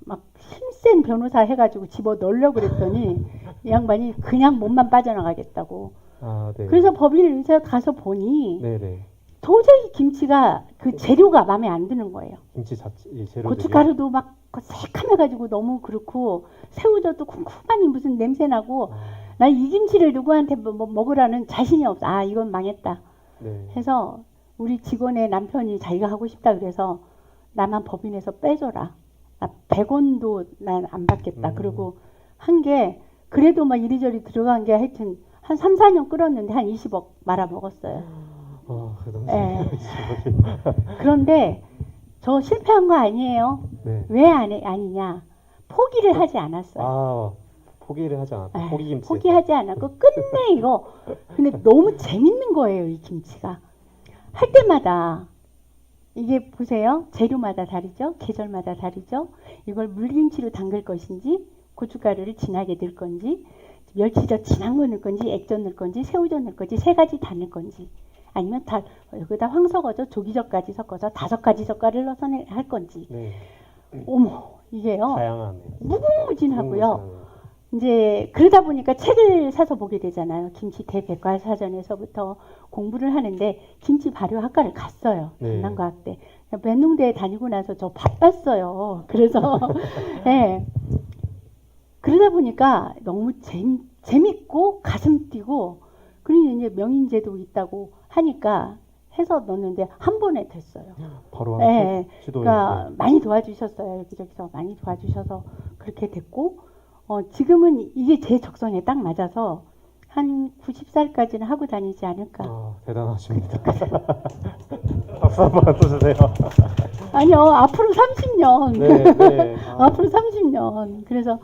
막 힘센 변호사 해가지고 집어 넣으려고 그랬더니 이 양반이 그냥 몸만 빠져나가겠다고. 아, 네. 그래서 법인을 가서 보니 네네. 도저히 김치가 그 재료가 마음에 안 드는 거예요. 김치 자체 이 재료들이. 고춧가루도 막 새카매가지고 너무 그렇고 새우젓도 쿰쿰하니 무슨 냄새 나고 나 이 김치를 누구한테 먹으라는 자신이 없어. 아 이건 망했다. 네. 해서 우리 직원의 남편이 자기가 하고 싶다 그래서 나만 법인에서 빼줘라. 나 100원도 난 안 받겠다. 그리고 한 게 그래도 막 이리저리 들어간 게 하여튼 한 3, 4년 끓었는데 한 20억 말아 먹었어요. 그 당시. 예. 그런데 저 실패한 거 아니에요. 네. 왜 아니냐? 포기를 하지 않았어요. 아, 포기를 하지 않았다. 예, 포기 김치. 포기하지 않았고 끝내 이거. 근데 너무 재밌는 거예요, 이 김치가. 할 때마다 이게 보세요. 재료마다 다르죠? 계절마다 다르죠? 이걸 물김치로 담글 것인지 고춧가루를 진하게 넣을 건지 멸치젓 진한 거 넣을 건지 액젓 넣을 건지 새우젓 넣을 건지 세 가지 다 넣을 건지 아니면 다 여기다 황석어젓 조기젓까지 섞어서 5가지 젓갈을 넣어서 할 건지 네. 어머 이게요 다양하네. 무궁무진하고요. 이제 그러다 보니까 책을 사서 보게 되잖아요. 김치 대백과사전에서부터 공부를 하는데 김치 발효학과를 갔어요. 네. 강남과학대. 면농대에 다니고 나서 저 바빴어요. 그래서 네. 그러다 보니까 너무 재밌고 가슴 뛰고 그러니 이제 명인제도 있다고 하니까 해서 넣었는데 한 번에 됐어요. 바로 네. 시도에. 그러니까 많이 도와주셨어요. 여기저기서 많이 도와주셔서 그렇게 됐고 지금은 이게 제 적성에 딱 맞아서 한 90살까지는 하고 다니지 않을까. 아, 대단하십니다. 박수 한번 쳐주세요. 아니요, 앞으로 30년. 네, 네. 앞으로 30년. 그래서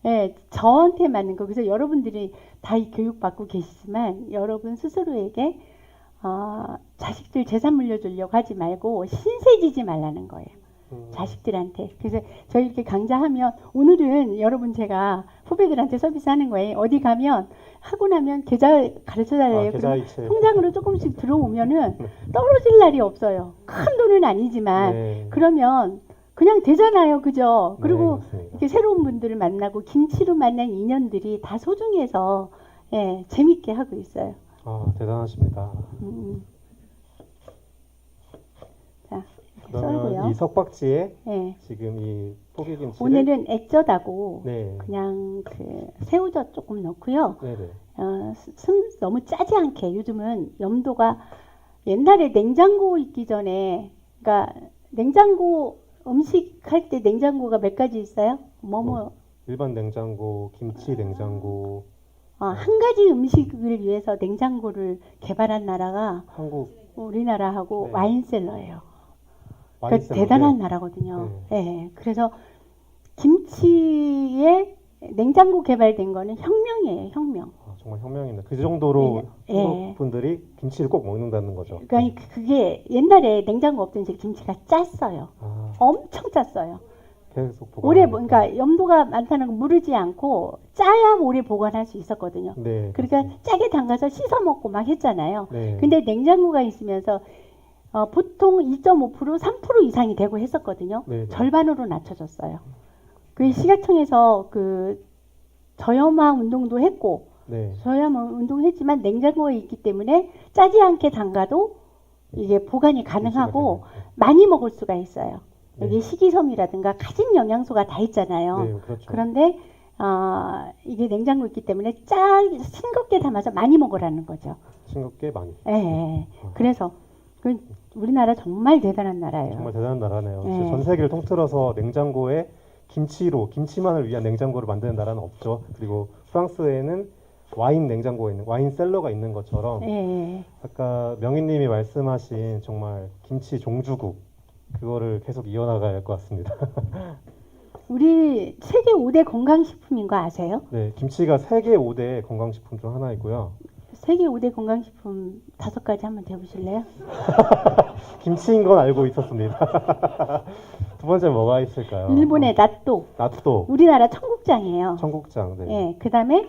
예, 저한테 맞는 거. 그래서 여러분들이 다 이 교육 받고 계시지만 여러분 스스로에게 자식들 재산 물려주려고 하지 말고 신세지지 말라는 거예요. 자식들한테. 그래서 저희 이렇게 강좌하면 오늘은 여러분 제가 후배들한테 서비스하는 거예요. 어디 가면 하고 나면 계좌 가르쳐 달래요. 계좌이체. 통장으로 조금씩 들어오면은 떨어질 날이 없어요. 큰 돈은 아니지만 네. 그러면 그냥 되잖아요. 그죠? 그리고 맞습니다. 이렇게 새로운 분들을 만나고 김치로 만난 인연들이 다 소중해서 예, 재밌게 하고 있어요. 대단하십니다. 자, 이렇게 그러면 썰고요. 이 석박지에 예. 지금 이 포기김치를 오늘은 액젓하고 네. 그냥 그 새우젓 조금 넣고요. 네네. 너무 짜지 않게 요즘은 염도가 옛날에 냉장고 있기 전에 그러니까 냉장고 음식 할 때 냉장고가 몇 가지 있어요? 일반 냉장고, 김치 냉장고, 한 가지 음식을 위해서 냉장고를 개발한 나라가 한국 우리나라하고 네. 와인셀러예요. 그러니까 와인셀러인데 대단한 나라거든요. 예. 그래서 김치에 냉장고 개발된 거는 혁명이에요, 혁명. 정말 혁명이네. 그 정도로 예. 한국 분들이 김치를 꼭 먹는다는 거죠. 그러니까 그게 옛날에 냉장고 없던 제 김치가 짰어요. 엄청 짰어요. 계속 오래 보관하니까. 그러니까 염도가 많다는 건 무르지 않고 짜야 오래 보관할 수 있었거든요. 네. 그러니까 짜게 담가서 씻어 먹고 막 했잖아요. 네. 근데 냉장고가 있으면서 보통 2.5% 3% 이상이 되고 했었거든요. 네. 절반으로 낮춰졌어요. 그 식약청에서 그 저염화 운동도 했고 네. 저염화 운동했지만 냉장고에 있기 때문에 짜지 않게 담가도 이게 보관이 가능하고 많이 먹을 수가 있어요. 네. 여기 식이섬유라든가 가진 영양소가 다 있잖아요. 네, 그렇죠. 그런데 이게 냉장고 있기 때문에 싱겁게 담아서 많이 먹으라는 거죠. 싱겁게 많이. 예. 그래서 우리나라 정말 대단한 나라예요. 정말 대단한 나라네요. 네. 전 세계를 통틀어서 냉장고에 김치만을 위한 냉장고를 만드는 나라는 없죠. 그리고 프랑스에는 와인 냉장고가 있는 와인 셀러가 있는 것처럼 예. 아까 명희님이 말씀하신 정말 김치 종주국 그거를 계속 이어나가야 할 것 같습니다. 우리 세계 5대 건강식품인 거 아세요? 네, 김치가 세계 5대 건강식품 중 하나이고요. 세계 5대 건강식품 5가지 한번 대보실래요? 김치인 건 알고 있었습니다. 두 번째 뭐가 있을까요? 일본의 나또, 나토, 우리나라 청국장이에요. 청국장, 네. 예, 그다음에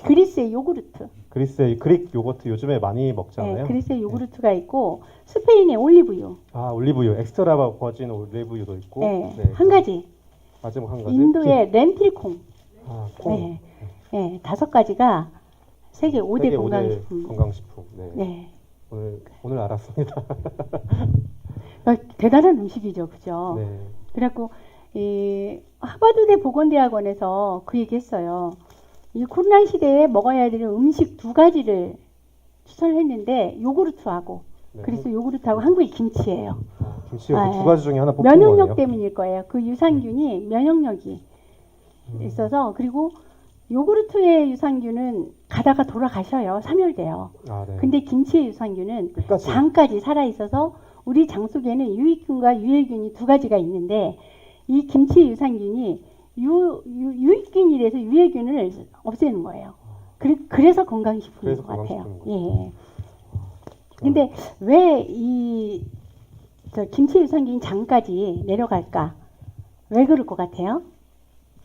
그리스의 요구르트. 그리스의 그릭 요거트 요즘에 많이 먹잖아요. 예, 그리스의 요구르트가 있고 스페인의 올리브유. 올리브유, 엑스트라 버진 올리브유도 있고. 예, 네. 한 가지. 마지막 한 가지. 인도의 렌틸콩. 콩. 예, 예, 5가지가 세계 5대 세계 건강식품. 5대 건강식품. 네. 네. 오늘 알았습니다. 대단한 음식이죠, 그죠? 네. 그래갖고 이 하버드대 보건대학원에서 그 얘기했어요. 이 코로나 시대에 먹어야 되는 음식 2가지를 추천을 했는데 요구르트하고 네. 그래서 요구르트하고 한국의 김치예요. 김치가 아, 두 가지 중에 하나 뽑힌 면역력 거네요. 때문일 거예요. 그 유산균이 면역력이 있어서 그리고 요구르트의 유산균은 가다가 돌아가셔요. 사멸돼요. 네. 근데 김치의 유산균은 끝까지. 장까지 살아 있어서 우리 장 속에는 유익균과 유해균이 2가지가 있는데 이 김치 유산균이 유익균이라서 유해균을 없애는 거예요. 그래서 건강식품인 것 같아요. 예. 근데 왜 김치 유산균이 장까지 내려갈까? 왜 그럴 것 같아요?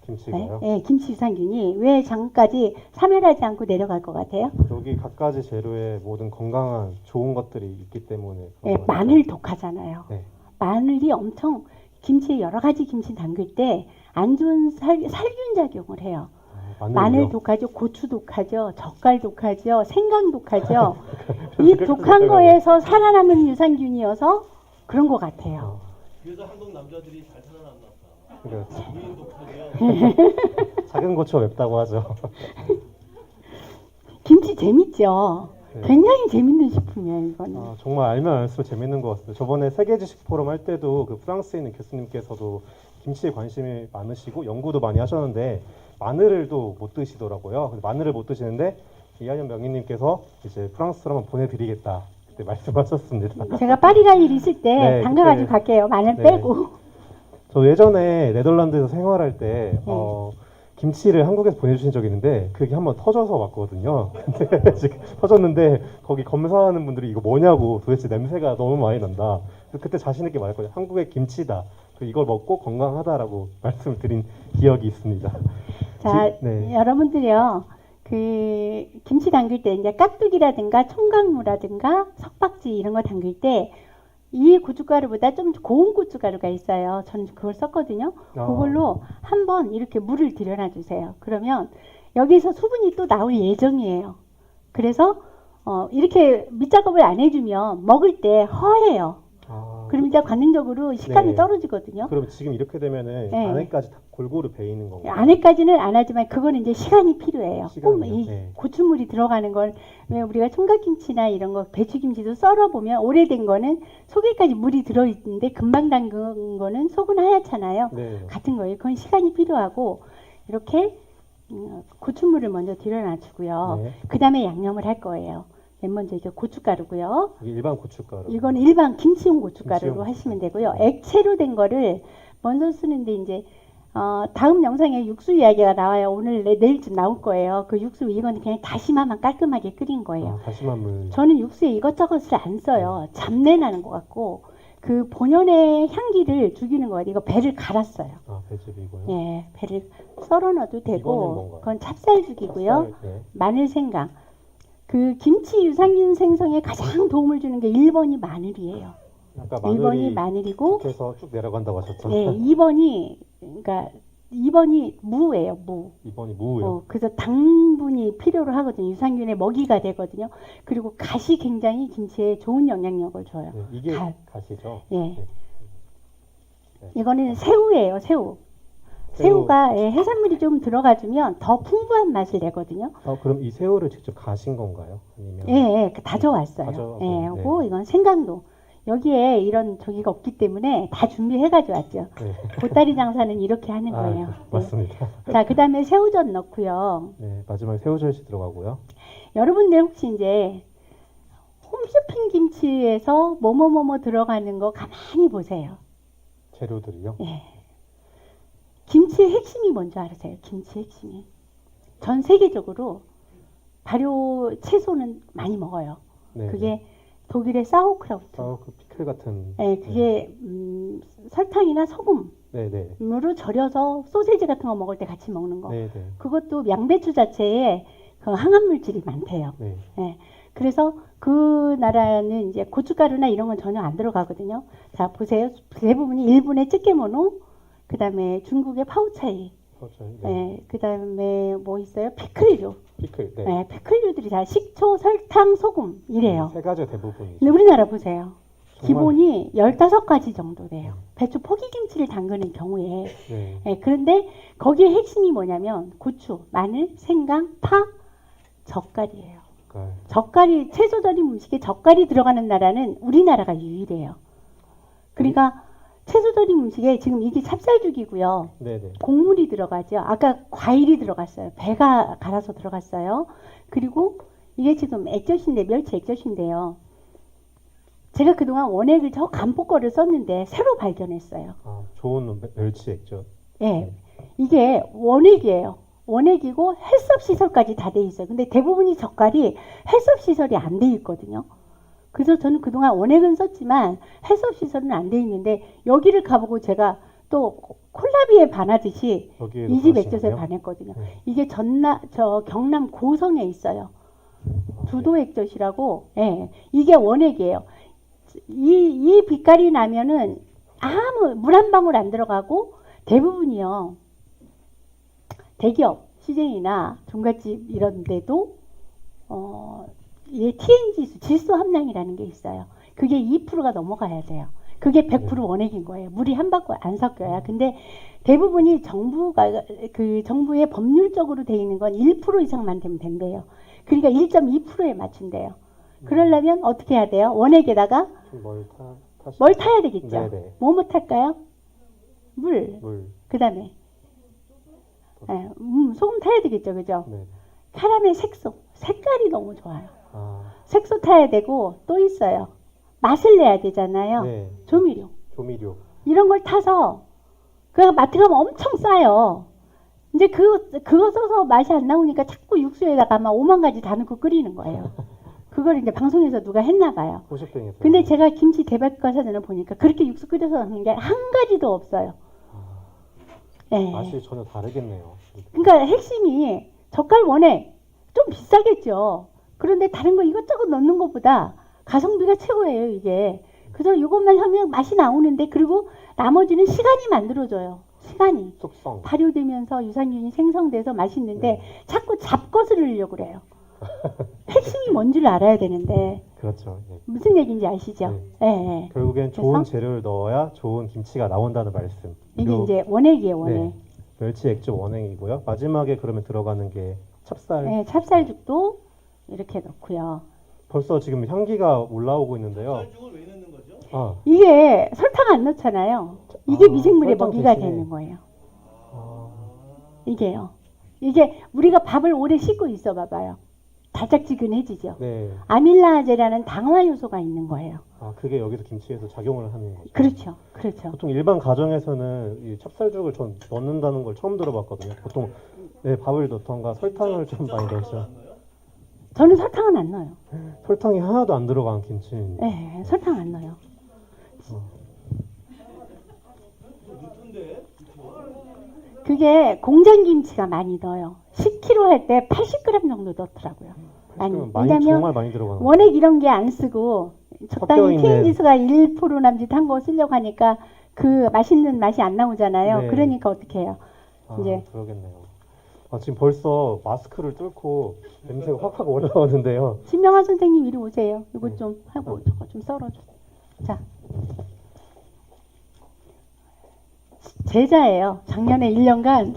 김치가요? 네? 예, 김치 유산균이 왜 장까지 사멸하지 않고 내려갈 것 같아요? 여기 갖가지 재료에 모든 건강한 좋은 것들이 있기 때문에. 예, 마늘 독하잖아요. 네. 마늘이 엄청 김치에 여러 가지 김치 담글 때 안 좋은 살균 작용을 해요. 마늘 독하죠, 고추 독하죠, 젓갈 독하죠, 생강 독하죠. 이 독한 거에서 살아남은 유산균이어서 그런 것 같아요. 그래서 한국 남자들이 잘 살아남나 보다. 그러니까 무인 독하게요. 작은 고추가 맵다고 하죠. 김치 재밌죠? 네. 굉장히 재밌는 식품이에요, 이거는. 정말 알면 알수록 재밌는 것 같습니다. 저번에 세계지식 포럼 할 때도 그 프랑스에 있는 교수님께서도 김치에 관심이 많으시고 연구도 많이 하셨는데 마늘을도 못 드시더라고요. 마늘을 못 드시는데 이하연 명희님께서 이제 프랑스로 한번 보내드리겠다 그때 말씀하셨습니다. 제가 파리 갈 일 있을 때 네, 담가가지고 그때- 갈게요. 마늘 네. 빼고. 저 예전에 네덜란드에서 생활할 때 김치를 한국에서 보내주신 적이 있는데 그게 한번 터져서 왔거든요. 근데 지금 터졌는데 거기 검사하는 분들이 이거 뭐냐고 도대체 냄새가 너무 많이 난다. 그래서 그때 자신 있게 말했거든요. 한국의 김치다. 이걸 먹고 건강하다라고 말씀을 드린 기억이 있습니다. 자, 네. 여러분들이요. 그 김치 담글 때 이제 깍두기라든가 청강무라든가 석박지 이런 거 담글 때 이 고춧가루보다 좀 고운 고춧가루가 있어요. 저는 그걸 썼거든요. 그걸로 한번 이렇게 물을 들여놔 주세요. 그러면 여기서 수분이 또 나올 예정이에요. 그래서 이렇게 밑작업을 안 해주면 먹을 때 허해요. 그럼 이제 관능적으로 식감이 네. 떨어지거든요. 그럼 지금 이렇게 되면은 네. 안에까지 다 골고루 배 있는 건가요? 안에까지는 안 하지만 그거는 이제 시간이 필요해요. 시간이요? 이 네. 고추물이 들어가는 걸 왜 우리가 총각김치나 이런 거 배추김치도 썰어 보면 오래된 거는 속에까지 물이 들어 있는데 금방 담근 거는 속은 하얗잖아요. 네. 같은 거예요. 그건 시간이 필요하고 이렇게 고추물을 먼저 들여놔주고요. 네. 그 다음에 양념을 할 거예요. 맨 먼저 이게 고춧가루고요. 이게 일반 고춧가루. 이거는 일반 김치용 고춧가루로 김치용 하시면 되고요. 액체로 된 거를 먼저 쓰는데 이제 다음 영상에 육수 이야기가 나와요. 오늘 내일쯤 나올 거예요. 그 육수 이건 그냥 다시마만 깔끔하게 끓인 거예요. 다시마 물. 저는 육수에 이것저것을 안 써요. 잡내 나는 것 같고 그 본연의 향기를 죽이는 거예요. 이거 배를 갈았어요. 배즙이고요. 예, 배를 썰어 넣어도 이거는 되고 뭔가요? 그건 찹쌀죽이고요. 찹쌀, 네. 마늘 생강. 그 김치 유산균 생성에 가장 도움을 주는 게 1번이 마늘이에요. 아까 1번이 마늘이 마늘이고 해서 쭉 내려간다고 하셨죠? 네, 2번이 무예요, 무. 2번이 무요. 그래서 당분이 필요로 하거든요. 유산균의 먹이가 되거든요. 그리고 갓이 굉장히 김치에 좋은 영향력을 줘요. 네, 이게 갓. 갓이죠? 예. 네. 이거는 새우예요, 새우. 새우가 해산물이 좀 들어가주면 더 풍부한 맛을 내거든요. 그럼 이 새우를 직접 가신 건가요? 아니면 예, 다져왔어요. 다져와서, 예, 네. 요거 이건 생강도. 여기에 이런 저기가 없기 때문에 다 준비해가지고 왔죠. 네. 보따리 장사는 이렇게 하는 거예요. 네. 맞습니다. 자, 그 다음에 새우젓 넣고요. 네, 마지막에 새우젓이 들어가고요. 여러분들 혹시 이제 홈쇼핑 김치에서 뭐뭐뭐뭐 들어가는 거 가만히 보세요. 재료들이요. 예. 김치의 핵심이 뭔지 아세요? 김치 핵심이. 전 세계적으로 발효 채소는 많이 먹어요. 네. 그게 독일의 사우크라우트. 그 피클 같은. 예, 그게 설탕이나 소금으로 네, 네. 절여서 소세지 같은 거 먹을 때 같이 먹는 거. 네, 네. 그것도 양배추 자체에 그 항암 물질이 많대요. 네. 예. 그래서 그 나라는 이제 고춧가루나 이런 건 전혀 안 들어가거든요. 자, 보세요. 대부분이 일본의 쯔케모노, 그 다음에 중국의 파우차이, 그렇죠. 네. 예, 그 다음에 뭐 있어요? 피클류. 피클. 네. 예, 피클류들이 다 식초, 설탕, 소금 이래요. 세 가지가 대부분이죠. 근데 우리나라 보세요. 정말- 기본이 15가지 정도 돼요. 배추 포기김치를 담그는 경우에. 네. 예, 그런데 거기에 핵심이 뭐냐면 고추, 마늘, 생강, 파, 젓갈이에요. 그러니까 젓갈이 채소 절임 음식에 젓갈이 들어가는 나라는 우리나라가 유일해요. 그러니까 채소 절임 음식에 지금 이게 찹쌀죽이고요. 네, 네. 곡물이 들어가죠. 아까 과일이 들어갔어요. 배가 갈아서 들어갔어요. 그리고 이게 지금 액젓인데 멸치 액젓인데요. 제가 그동안 원액을 저 간포 거를 썼는데 새로 발견했어요. 좋은 멸치 액젓. 예, 이게 원액이에요. 원액이고 해썹 시설까지 다 돼 있어요. 근데 대부분이 젓갈이 해썹 시설이 안 돼 있거든요. 그래서 저는 그동안 원액은 썼지만 해썹 시설은 안 돼 있는데 여기를 가보고 제가 또 콜라비에 반하듯이 여기에도 이 집 가시나요? 액젓에 반했거든요. 네. 이게 경남 고성에 있어요. 두도 액젓이라고. 예, 이게 원액이에요. 이 빛깔이 나면은 아무 물 한 방울 안 들어가고 대부분이요. 대기업 시즌이나 종갓집 이런 데도 이게 TN 질소 함량이라는 게 있어요. 그게 2%가 넘어가야 돼요. 그게 100% 원액인 거예요. 물이 한 방울 안 섞여야. 근데 대부분이 정부의 법률적으로 돼 있는 건 1% 이상만 되면 된대요. 그러니까 1.2%에 맞춘대요. 그러려면 어떻게 해야 돼요? 원액에다가 뭘 타야 되겠죠. 네네. 뭐 탈까요? 물. 그 다음에 소금 타야 되겠죠. 그죠? 네. 카라멜 색소. 색깔이 너무 좋아요. 색소 타야 되고 또 있어요. 맛을 내야 되잖아요. 네. 조미료. 이런 걸 타서 그 마트 가면 엄청 싸요. 이제 그거 써서 맛이 안 나오니까 자꾸 육수에다가 막 5만 가지 다 넣고 끓이는 거예요. 그걸 이제 방송에서 누가 했나 봐요. 호쇼핑에서. 근데 제가 김치 대백과사전을 보니까 그렇게 육수 끓여서 넣는 게 한 가지도 없어요. 네. 맛이 전혀 다르겠네요. 그러니까 핵심이 젓갈 원액 좀 비싸겠죠. 그런데 다른 거 이것저것 넣는 것보다 가성비가 최고예요, 이게. 그래서 이것만 하면 맛이 나오는데 그리고 나머지는 시간이 만들어져요. 시간이. 숙성. 발효되면서 유산균이 생성돼서 맛있는데 네. 자꾸 잡것을 넣으려고 그래요. 핵심이 뭔 줄 알아야 되는데 그렇죠. 예. 무슨 얘기인지 아시죠? 예. 예. 결국엔 좋은 그래서? 재료를 넣어야 좋은 김치가 나온다는 말씀. 이게 그리고 이제 원액이에요, 원액. 네, 멸치 액젓 원액이고요. 마지막에 그러면 들어가는 게 찹쌀. 네, 찹쌀죽도 이렇게 넣고요. 벌써 지금 향기가 올라오고 있는데요. 쌀죽을 왜 넣는 거죠? 아, 이게 설탕 안 넣잖아요. 이게 미생물의 설탕 먹이가 대신에. 되는 거예요. 아, 이게요. 이게 우리가 밥을 오래 씻고 있어 봐봐요. 달짝지근해지죠. 네. 아밀라제라는 당화 요소가 있는 거예요. 아, 그게 여기서 김치에서 작용을 하는 거죠. 그렇죠. 그렇죠. 보통 일반 가정에서는 이 찹쌀죽을 전 넣는다는 걸 처음 들어봤거든요. 보통 네, 밥을 넣던가 설탕을 좀 많이 넣으셔. 저는 설탕은 안 넣어요. 설탕이 하나도 안 들어간 김치. 네, 설탕 안 넣어요. 넣던데? 그게 공장김치가 많이 넣어요. 10kg 할 때 80g 정도 넣더라고요. 많이. 많이 왜냐면 정말 많이 들어가는. 원액 이런 게 안 쓰고 적당히 섞여 있는. TN 지수가 1% 남짓한 거 쓰려고 하니까 그 맛있는 맛이 안 나오잖아요. 네. 그러니까 어떻게 해요? 아, 이제. 그러겠네요. 아, 지금 벌써 마스크를 뚫고 냄새가 확확 올라오는데요. 신명환 선생님 이리 오세요. 이거 네. 좀 하고 저거 좀 썰어주세요. 자, 제자예요. 작년에 1년간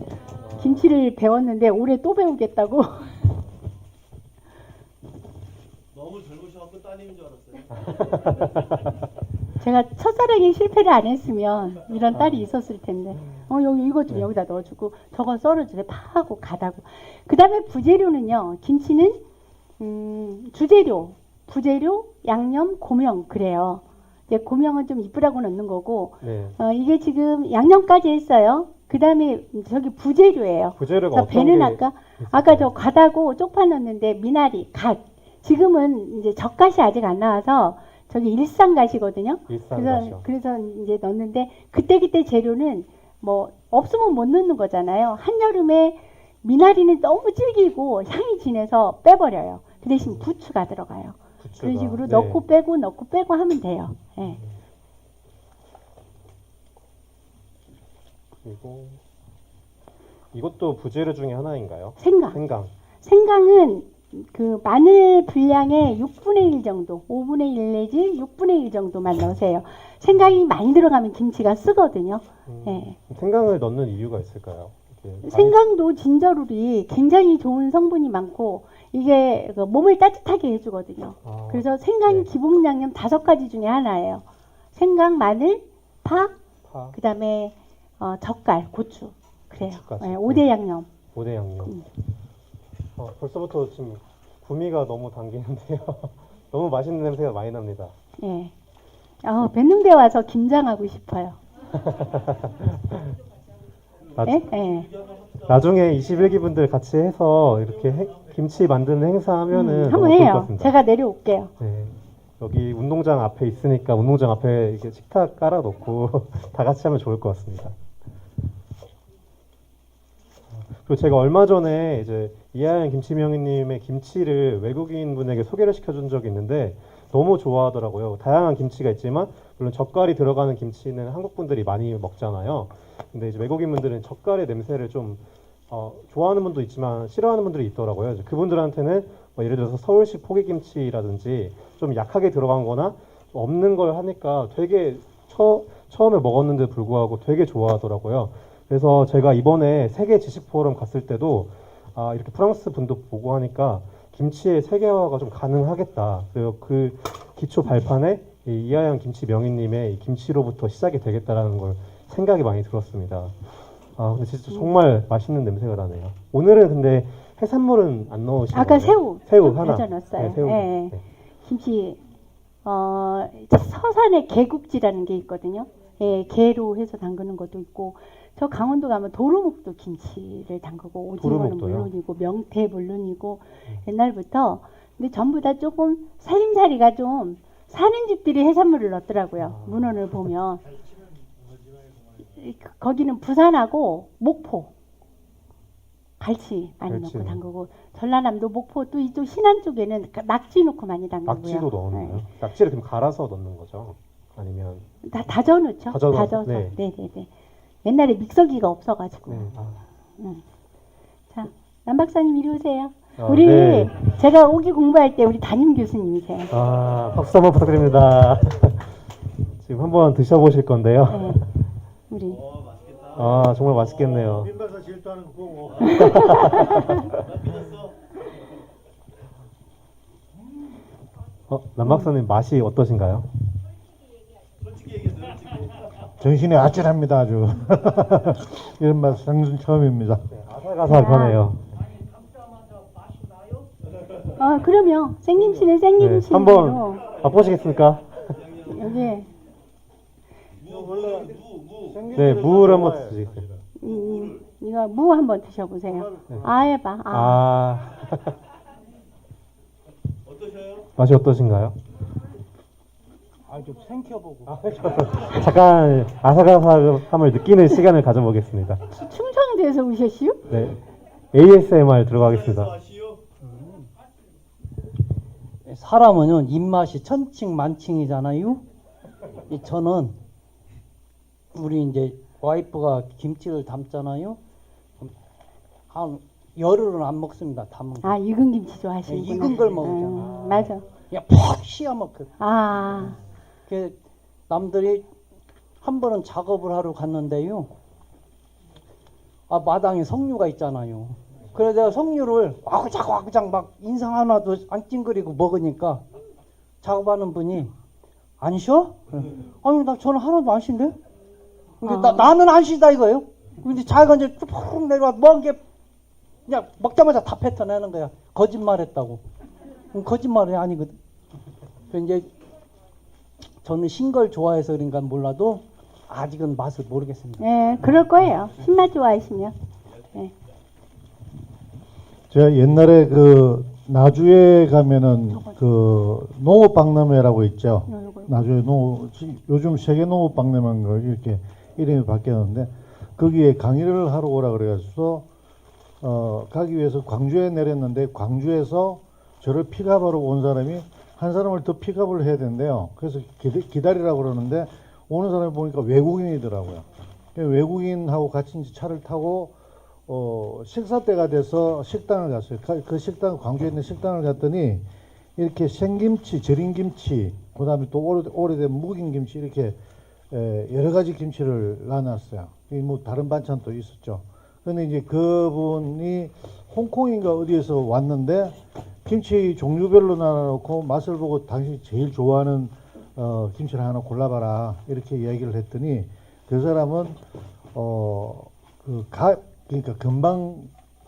김치를 배웠는데 올해 또 배우겠다고. 너무 젊으셔갖고 따님인 줄 알았어요. 제가 첫사랑에 실패를 안 했으면 이런 딸이 있었을 텐데. 여기 이거 좀 네. 여기다 넣어주고 저거 썰어주세요. 파하고 가다고. 그 다음에 부재료는요. 김치는 주재료, 부재료, 양념, 고명 그래요. 이제 고명은 좀 이쁘라고 넣는 거고 네. 이게 지금 양념까지 했어요. 그 다음에 저기 부재료예요. 부재료가 자, 어떤 배는 게 아까 있을까요? 저 갓하고 쪽파 넣었는데 미나리, 갓. 지금은 이제 젓갓이 아직 안 나와서 저기 일산갓이거든요. 일산갓이요. 그래서 이제 넣는데 그때 재료는 뭐 없으면 못 넣는 거잖아요. 한여름에 미나리는 너무 질기고 향이 진해서 빼버려요. 그 대신 부추가 들어가요. 부추가. 그런 식으로 네. 넣고 빼고 하면 돼요. 예. 그리고 이것도 부재료 중에 하나인가요? 생강. 생강. 생강은 그 마늘 분량의 6분의 1 정도, 5분의 1 내지 6분의 1 정도만 넣으세요. 생강이 많이 들어가면 김치가 쓰거든요. 예. 생강을 넣는 이유가 있을까요? 이렇게 많이- 생강도 진저룰이 굉장히 좋은 성분이 많고 이게 그 몸을 따뜻하게 해주거든요. 아, 그래서 생강이 네. 기본 양념 5가지 중에 하나예요. 생강, 마늘, 파, 파, 그다음에 젓갈, 고추. 그래요. 고추까지. 예, 5대 양념. 5대 양념. 벌써부터 지금 구미가 너무 당기는데요. 너무 맛있는 냄새가 많이 납니다. 예. 뱃능대 와서 김장하고 싶어요. 나, 예? 예. 나중에 21기 분들 같이 해서 이렇게 김치 만드는 행사하면은 한번 너무 좋을 것 해요. 같습니다. 제가 내려올게요. 네. 여기 운동장 앞에 있으니까 운동장 앞에 이렇게 식탁 깔아놓고 다 같이 하면 좋을 것 같습니다. 그리고 제가 얼마 전에 이제 이하연 김치명희님의 김치를 외국인 분에게 소개를 시켜준 적이 있는데 너무 좋아하더라고요. 다양한 김치가 있지만 물론 젓갈이 들어가는 김치는 한국 분들이 많이 먹잖아요. 근데 이제 외국인 분들은 젓갈의 냄새를 좀 좋아하는 분도 있지만 싫어하는 분들이 있더라고요. 이제 그분들한테는 뭐 예를 들어서 서울식 포기김치라든지 좀 약하게 들어간 거나 없는 걸 하니까 되게 처음에 먹었는데 불구하고 되게 좋아하더라고요. 그래서 제가 이번에 세계 지식 포럼 갔을 때도 이렇게 프랑스 분도 보고 하니까 김치의 세계화가 좀 가능하겠다. 그리고 그 기초 발판에 이 이하연 김치 명희님의 이 김치로부터 시작이 되겠다라는 걸 생각이 많이 들었습니다. 근데 진짜 정말 맛있는 냄새가 나네요. 오늘은 근데 해산물은 안 넣으신 아까 거예요? 새우 하나. 다져 넣었어요. 네, 새우. 예. 네. 김치 서산에 개국지라는 게 있거든요. 예, 게로 해서 담그는 것도 있고 저 강원도 가면 도루묵도 김치를 담그고 오징어는 도루묵도요? 물론이고 명태 물론이고 옛날부터 근데 전부 다 조금 살림살이가 좀 사는 집들이 해산물을 넣더라고요. 문헌을 보면 거기는 부산하고 목포 갈치 많이 갈치. 넣고 담그고 전라남도 목포 또 이쪽 신안 쪽에는 낙지 넣고 많이 담그고요. 낙지도 넣었나요? 네. 낙지를 그럼 갈아서 넣는 거죠? 아니면 다 다져 넣죠. 다져 넣어서, 다져서. 네. 네네네. 옛날에 믹서기가 없어가지고. 네. 자, 남 박사님 이리 오세요. 우리 네. 제가 오기 공부할 때 우리 담임 교수님이세요. 아, 박수 한번 부탁드립니다. 지금 한번 드셔보실 건데요. 네. 우리 맛있겠다. 아, 정말 맛있겠네요. 민박사 질투하는 거 보고. 나 믿었어. 남 박사님 맛이 어떠신가요? 솔직히 얘기해서 솔직히. 정신이 아찔합니다 아주. 이런 맛 생전 처음입니다. 아삭아삭하네요. 그러면 생김치는 네, 생김치로 한번 맛보시겠습니까? 여기 네, 무를 한번 드시겠어요? 이거 무 한번 드셔보세요. 해봐. 아, 어떠셔요? 맛이 어떠신가요? 아좀 생켜보고. 잠깐 아삭아삭함을 느끼는 시간을 가져보겠습니다. 충청도에서 오셨시요? 네, ASMR 들어가겠습니다. 아시오? 사람은 입맛이 천칭만칭이잖아요. 저는 우리 이제 와이프가 김치를 담잖아요. 한 열흘은 안 먹습니다. 담은 거. 익은 김치 좋아하시는구나. 네, 익은 걸 먹잖아. 맞아. 그냥 푹 씌워 먹거든. 그 남들이 한 번은 작업을 하러 갔는데요. 마당에 석류가 있잖아요. 그래서 내가 석류를 와구작 막 인상 하나도 안 찡그리고 먹으니까 작업하는 분이 안 쉬어? 아니 나 저는 하나도 안 쉰대. 근데 나는 안 쉬다 이거예요. 근데 자기가 이제 쭉 내려와 먹은 게 그냥 먹자마자 다 뱉어내는 거야. 거짓말했다고. 거짓말이 아니거든. 그래서 이제 저는 신 걸 좋아해서 그런가 몰라도 아직은 맛을 모르겠습니다. 네, 그럴 거예요. 신맛 좋아하시면. 네. 제가 옛날에 그 나주에 가면은 그 농업박람회라고 있죠. 나주에 요즘 세계 농업박람회인가 이렇게 이름이 바뀌었는데 거기에 강의를 하러 오라 그래가지고 가기 위해서 광주에 내렸는데 광주에서 저를 픽업하러 온 사람이 한 사람을 더 픽업을 해야 된대요. 그래서 기다리라고 그러는데 오는 사람을 보니까 외국인이더라고요. 외국인하고 같이 이제 차를 타고 식사 때가 돼서 식당을 갔어요. 그 식당 광주에 있는 식당을 갔더니 이렇게 생김치, 절인 김치, 그다음에 또 오래된 묵인 김치 이렇게 여러 가지 김치를 놔놨어요. 뭐 다른 반찬도 있었죠. 근데 이제 그분이 홍콩인가 어디에서 왔는데 김치 종류별로 나눠놓고 맛을 보고 당신이 제일 좋아하는 김치를 하나 골라봐라 이렇게 이야기를 했더니 그 사람은 그러니까 금방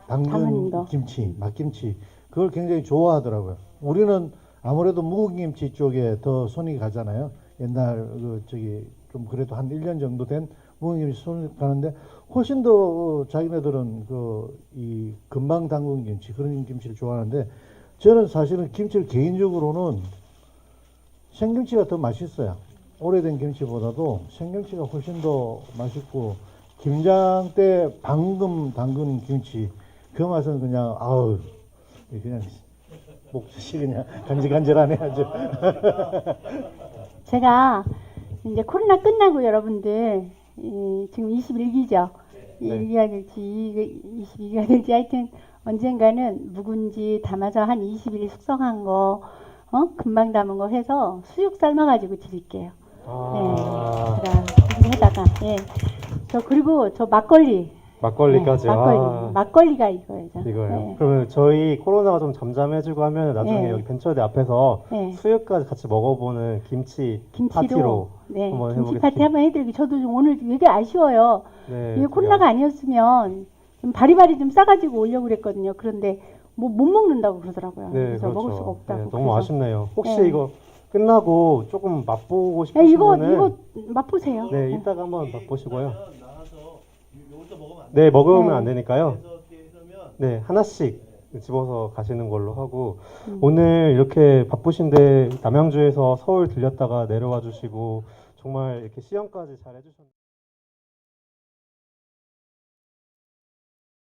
담근 김치, 막김치 그걸 굉장히 좋아하더라고요. 우리는 아무래도 묵은 김치 쪽에 더 손이 가잖아요. 옛날 좀 그래도 한 1년 정도 된 묵은 김치 손이 가는데 훨씬 더 자기네들은 이 금방 담근 김치 그런 김치를 좋아하는데 저는 사실은 김치를 개인적으로는 생김치가 더 맛있어요. 오래된 김치보다도 생김치가 훨씬 더 맛있고 김장 때 방금 담근 김치 그 맛은 그냥 그냥 목젖이 그냥 간질간질하네 아주. 제가 이제 코로나 끝나고 여러분들 지금 21기죠. 네. 1기가 될지 22기가 될지 하여튼 언젠가는 묵은지 담아서 한 20일 숙성한 거 금방 담은 거 해서 수육 삶아가지고 드릴게요. 제가 해다가 그리고 저 막걸리까지. 막걸리가 이거예요. 이거예요. 네. 그러면 저희 코로나가 좀 잠잠해지고 하면 나중에 네. 여기 벤처대 앞에서 네. 수육까지 같이 먹어보는 김치 파티로 한번 김치 파티 한번 해드리고 저도 좀 오늘 되게 아쉬워요. 네, 이게 코로나가 아니었으면 좀 바리바리 좀 싸가지고 오려고 그랬거든요. 그런데 못 먹는다고 그러더라고요. 네, 그래서 그렇죠. 먹을 수가 없다고. 네, 너무 그래서. 아쉽네요. 혹시 네. 이거 끝나고 조금 맛보고 싶으신 이거 분은 맛보세요. 네, 이따가 한번 맛보시고요. 나가서 요것도 먹으면 안 돼. 네, 먹으면 네. 안 되니까요. 그래서 이렇게 하면 네, 하나씩 집어서 가시는 걸로 하고 오늘 이렇게 바쁘신데 남양주에서 서울 들렸다가 내려와 주시고 정말 이렇게 시연까지 잘 해주셨는데